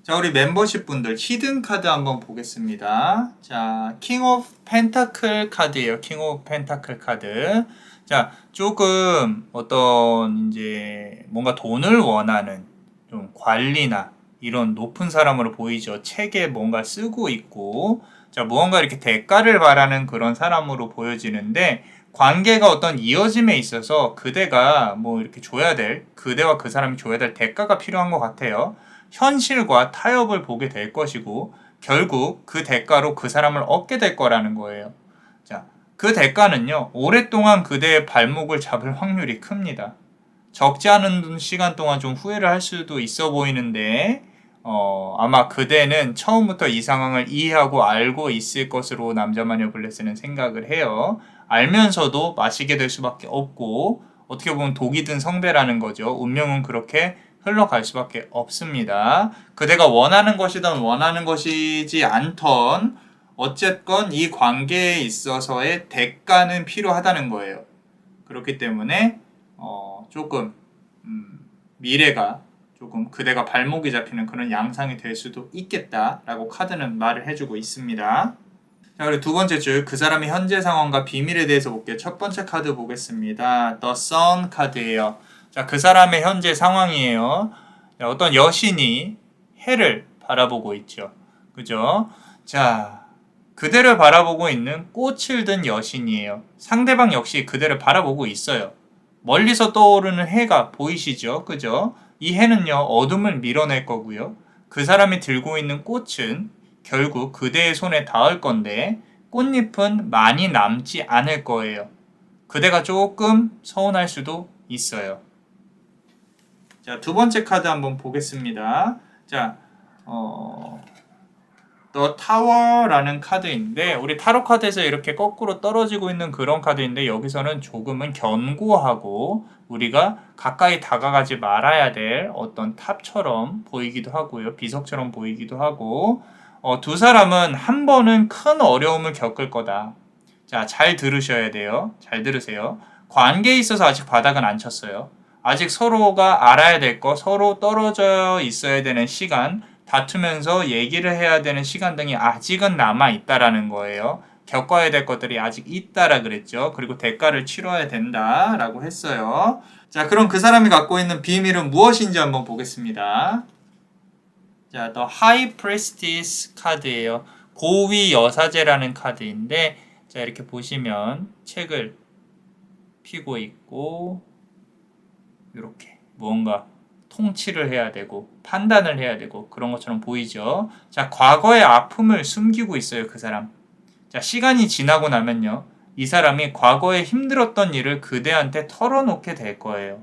[SPEAKER 1] 자, 우리 멤버십 분들 히든 카드 한번 보겠습니다. 자, 킹 오브 펜타클 카드예요. 킹 오브 펜타클 카드. 자, 조금 어떤 이제 뭔가 돈을 원하는 좀 관리나 이런 높은 사람으로 보이죠. 책에 뭔가 쓰고 있고, 자, 무언가 이렇게 대가를 바라는 그런 사람으로 보여지는데, 관계가 어떤 이어짐에 있어서 그대가 뭐 이렇게 줘야 될, 그대와 그 사람이 줘야 될 대가가 필요한 것 같아요. 현실과 타협을 보게 될 것이고, 결국 그 대가로 그 사람을 얻게 될 거라는 거예요. 자, 그 대가는요, 오랫동안 그대의 발목을 잡을 확률이 큽니다. 적지 않은 시간 동안 좀 후회를 할 수도 있어 보이는데, 아마 그대는 처음부터 이 상황을 이해하고 알고 있을 것으로 남자마녀 블레스는 생각을 해요. 알면서도 마시게 될 수밖에 없고, 어떻게 보면 독이 든 성배라는 거죠. 운명은 그렇게 흘러갈 수밖에 없습니다. 그대가 원하는 것이든 원하는 것이지 않던 어쨌건 이 관계에 있어서의 대가는 필요하다는 거예요. 그렇기 때문에 조금 미래가 조금 그대가 발목이 잡히는 그런 양상이 될 수도 있겠다라고 카드는 말을 해주고 있습니다. 자, 그리고 두 번째 줄, 그 사람의 현재 상황과 비밀에 대해서 볼게요. 첫 번째 카드 보겠습니다. The Sun 카드예요. 자, 그 사람의 현재 상황이에요. 자, 어떤 여신이 해를 바라보고 있죠. 그죠? 자, 그대를 바라보고 있는 꽃을 든 여신이에요. 상대방 역시 그대를 바라보고 있어요. 멀리서 떠오르는 해가 보이시죠? 그죠? 이 해는요, 어둠을 밀어낼 거고요. 그 사람이 들고 있는 꽃은 결국 그대의 손에 닿을 건데, 꽃잎은 많이 남지 않을 거예요. 그대가 조금 서운할 수도 있어요. 자, 두 번째 카드 한번 보겠습니다. 자, The Tower라는 카드인데, 우리 타로 카드에서 이렇게 거꾸로 떨어지고 있는 그런 카드인데, 여기서는 조금은 견고하고 우리가 가까이 다가가지 말아야 될 어떤 탑처럼 보이기도 하고요. 비석처럼 보이기도 하고, 두 사람은 한 번은 큰 어려움을 겪을 거다. 자, 잘 들으셔야 돼요. 잘 들으세요. 관계에 있어서 아직 바닥은 안 쳤어요. 아직 서로가 알아야 될 거, 서로 떨어져 있어야 되는 시간, 다투면서 얘기를 해야 되는 시간 등이 아직은 남아 있다라는 거예요. 겪어야 될 것들이 아직 있다라 그랬죠. 그리고 대가를 치러야 된다라고 했어요. 자, 그럼 그 사람이 갖고 있는 비밀은 무엇인지 한번 보겠습니다. 자, The High Priestess 카드예요. 고위 여사제라는 카드인데, 자, 이렇게 보시면 책을 피고 있고, 이렇게 무언가 통치를 해야 되고 판단을 해야 되고 그런 것처럼 보이죠. 자, 과거의 아픔을 숨기고 있어요, 그 사람. 자, 시간이 지나고 나면요, 이 사람이 과거에 힘들었던 일을 그대한테 털어놓게 될 거예요.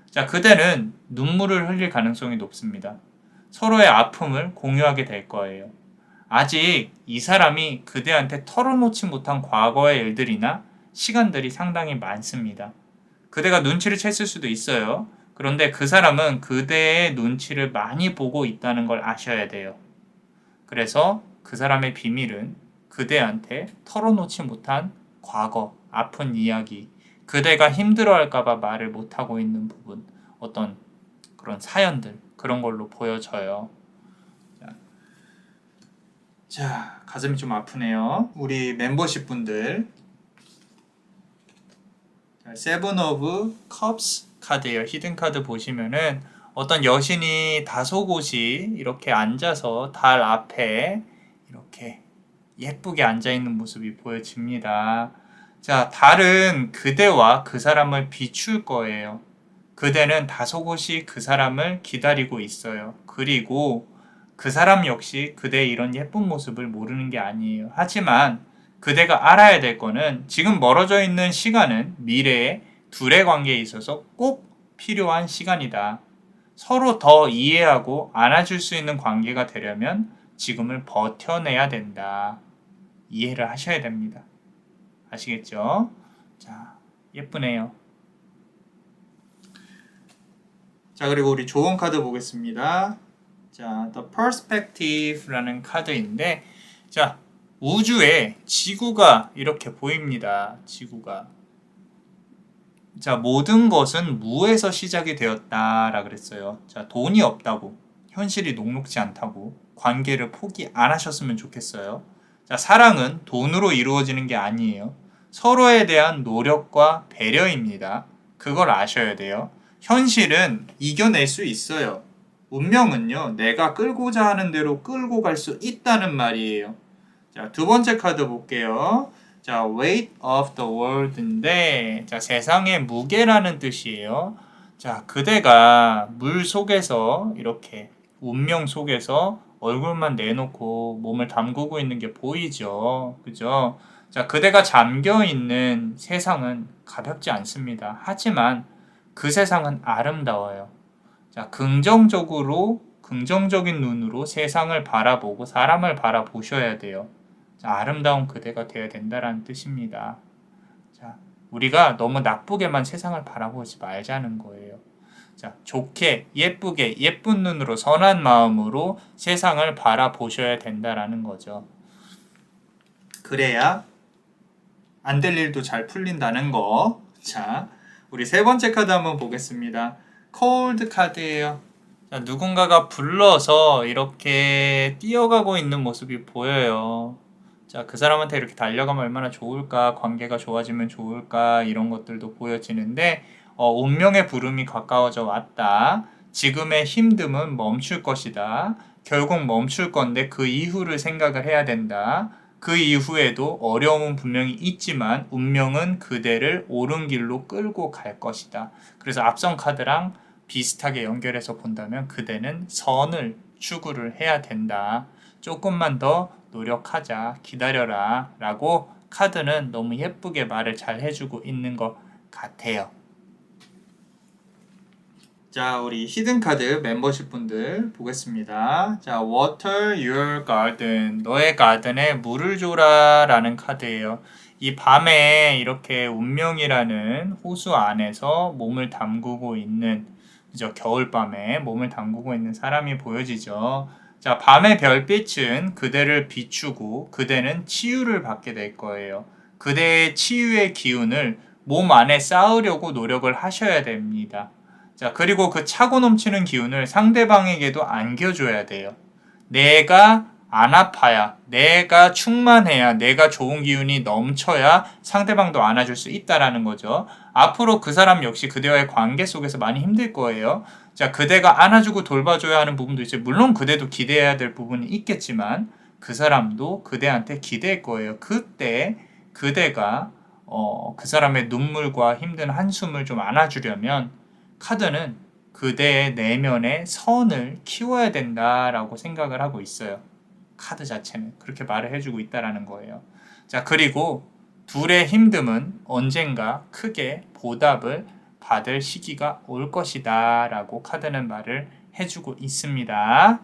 [SPEAKER 1] 자, 그대는 눈물을 흘릴 가능성이 높습니다. 서로의 아픔을 공유하게 될 거예요. 아직 이 사람이 그대한테 털어놓지 못한 과거의 일들이나 시간들이 상당히 많습니다. 그대가 눈치를 챘을 수도 있어요. 그런데 그 사람은 그대의 눈치를 많이 보고 있다는 걸 아셔야 돼요. 그래서 그 사람의 비밀은 그대한테 털어놓지 못한 과거, 아픈 이야기, 그대가 힘들어할까봐 말을 못하고 있는 부분, 어떤 그런 사연들, 그런 걸로 보여져요. 자, 가슴이 좀 아프네요. 우리 멤버십 분들. 세븐 오브 컵스 카드예요. 히든 카드 보시면은 어떤 여신이 다소곳이 이렇게 앉아서 달 앞에 이렇게 예쁘게 앉아있는 모습이 보여집니다. 자, 달은 그대와 그 사람을 비출 거예요. 그대는 다소곳이 그 사람을 기다리고 있어요. 그리고 그 사람 역시 그대의 이런 예쁜 모습을 모르는 게 아니에요. 하지만 그대가 알아야 될 거는 지금 멀어져 있는 시간은 미래의 둘의 관계에 있어서 꼭 필요한 시간이다. 서로 더 이해하고 안아줄 수 있는 관계가 되려면 지금을 버텨내야 된다. 이해를 하셔야 됩니다. 아시겠죠? 자, 예쁘네요. 자, 그리고 우리 조언 카드 보겠습니다. 자, The Perspective라는 카드인데, 자, 우주에 지구가 이렇게 보입니다. 지구가. 자, 모든 것은 무에서 시작이 되었다라 그랬어요. 자, 돈이 없다고, 현실이 녹록지 않다고, 관계를 포기 안 하셨으면 좋겠어요. 자, 사랑은 돈으로 이루어지는 게 아니에요. 서로에 대한 노력과 배려입니다. 그걸 아셔야 돼요. 현실은 이겨낼 수 있어요. 운명은요, 내가 끌고자 하는 대로 끌고 갈 수 있다는 말이에요. 자, 두 번째 카드 볼게요. 자, weight of the world인데, 자, 세상의 무게라는 뜻이에요. 자, 그대가 물 속에서 이렇게 운명 속에서 얼굴만 내놓고 몸을 담그고 있는 게 보이죠. 그죠? 자, 그대가 잠겨 있는 세상은 가볍지 않습니다. 하지만 그 세상은 아름다워요. 자, 긍정적인 눈으로 세상을 바라보고 사람을 바라보셔야 돼요. 자, 아름다운 그대가 되어야 된다는 뜻입니다. 자, 우리가 너무 나쁘게만 세상을 바라보지 말자는 거예요. 자, 좋게, 예쁘게, 예쁜 눈으로, 선한 마음으로 세상을 바라보셔야 된다라는 거죠. 그래야 안 될 일도 잘 풀린다는 거. 자, 우리 세 번째 카드 한번 보겠습니다. cold 카드예요. 자, 누군가가 불러서 이렇게 뛰어가고 있는 모습이 보여요. 자, 그 사람한테 이렇게 달려가면 얼마나 좋을까, 관계가 좋아지면 좋을까, 이런 것들도 보여지는데, 운명의 부름이 가까워져 왔다. 지금의 힘듦은 멈출 것이다. 결국 멈출 건데 그 이후를 생각을 해야 된다. 그 이후에도 어려움은 분명히 있지만 운명은 그대를 옳은 길로 끌고 갈 것이다. 그래서 앞선 카드랑 비슷하게 연결해서 본다면 그대는 선을 추구를 해야 된다. 조금만 더 노력하자, 기다려라 라고 카드는 너무 예쁘게 말을 잘 해주고 있는 것 같아요. 자, 우리 히든카드 멤버십 분들 보겠습니다. 자, Water your garden. 너의 가든에 물을 줘라 라는 카드예요. 이 밤에 이렇게 운명이라는 호수 안에서 몸을 담그고 있는, 그죠? 겨울밤에 몸을 담그고 있는 사람이 보여지죠. 자, 밤의 별빛은 그대를 비추고 그대는 치유를 받게 될 거예요. 그대의 치유의 기운을 몸 안에 쌓으려고 노력을 하셔야 됩니다. 자, 그리고 그 차고 넘치는 기운을 상대방에게도 안겨줘야 돼요. 내가 안 아파야, 내가 충만해야, 내가 좋은 기운이 넘쳐야 상대방도 안아줄 수 있다라는 거죠. 앞으로 그 사람 역시 그대와의 관계 속에서 많이 힘들 거예요. 자, 그대가 안아주고 돌봐줘야 하는 부분도 있어요. 물론 그대도 기대해야 될 부분이 있겠지만 그 사람도 그대한테 기대할 거예요. 그때 그대가 그 사람의 눈물과 힘든 한숨을 좀 안아주려면 카드는 그대의 내면의 선을 키워야 된다라고 생각을 하고 있어요. 카드 자체는 그렇게 말을 해주고 있다라는 거예요. 자, 그리고 둘의 힘듦은 언젠가 크게 보답을 받을 시기가 올 것이다 라고 카드는 말을 해주고 있습니다.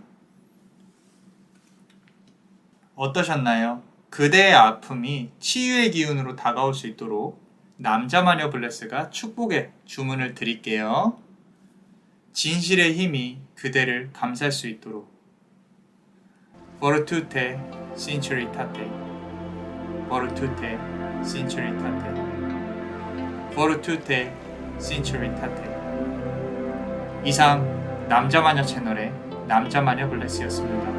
[SPEAKER 1] 어떠셨나요? 그대의 아픔이 치유의 기운으로 다가올 수 있도록 남자마녀 블레스가 축복의 주문을 드릴게요. 진실의 힘이 그대를 감쌀 수 있도록 Fortute sinceritate Fortute sinceritate Fortute sinceritate. 이상 남자마녀 채널의 남자마녀 블레스였습니다.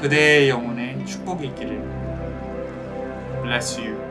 [SPEAKER 1] 그대의 영혼에 축복이 있기를. Bless you.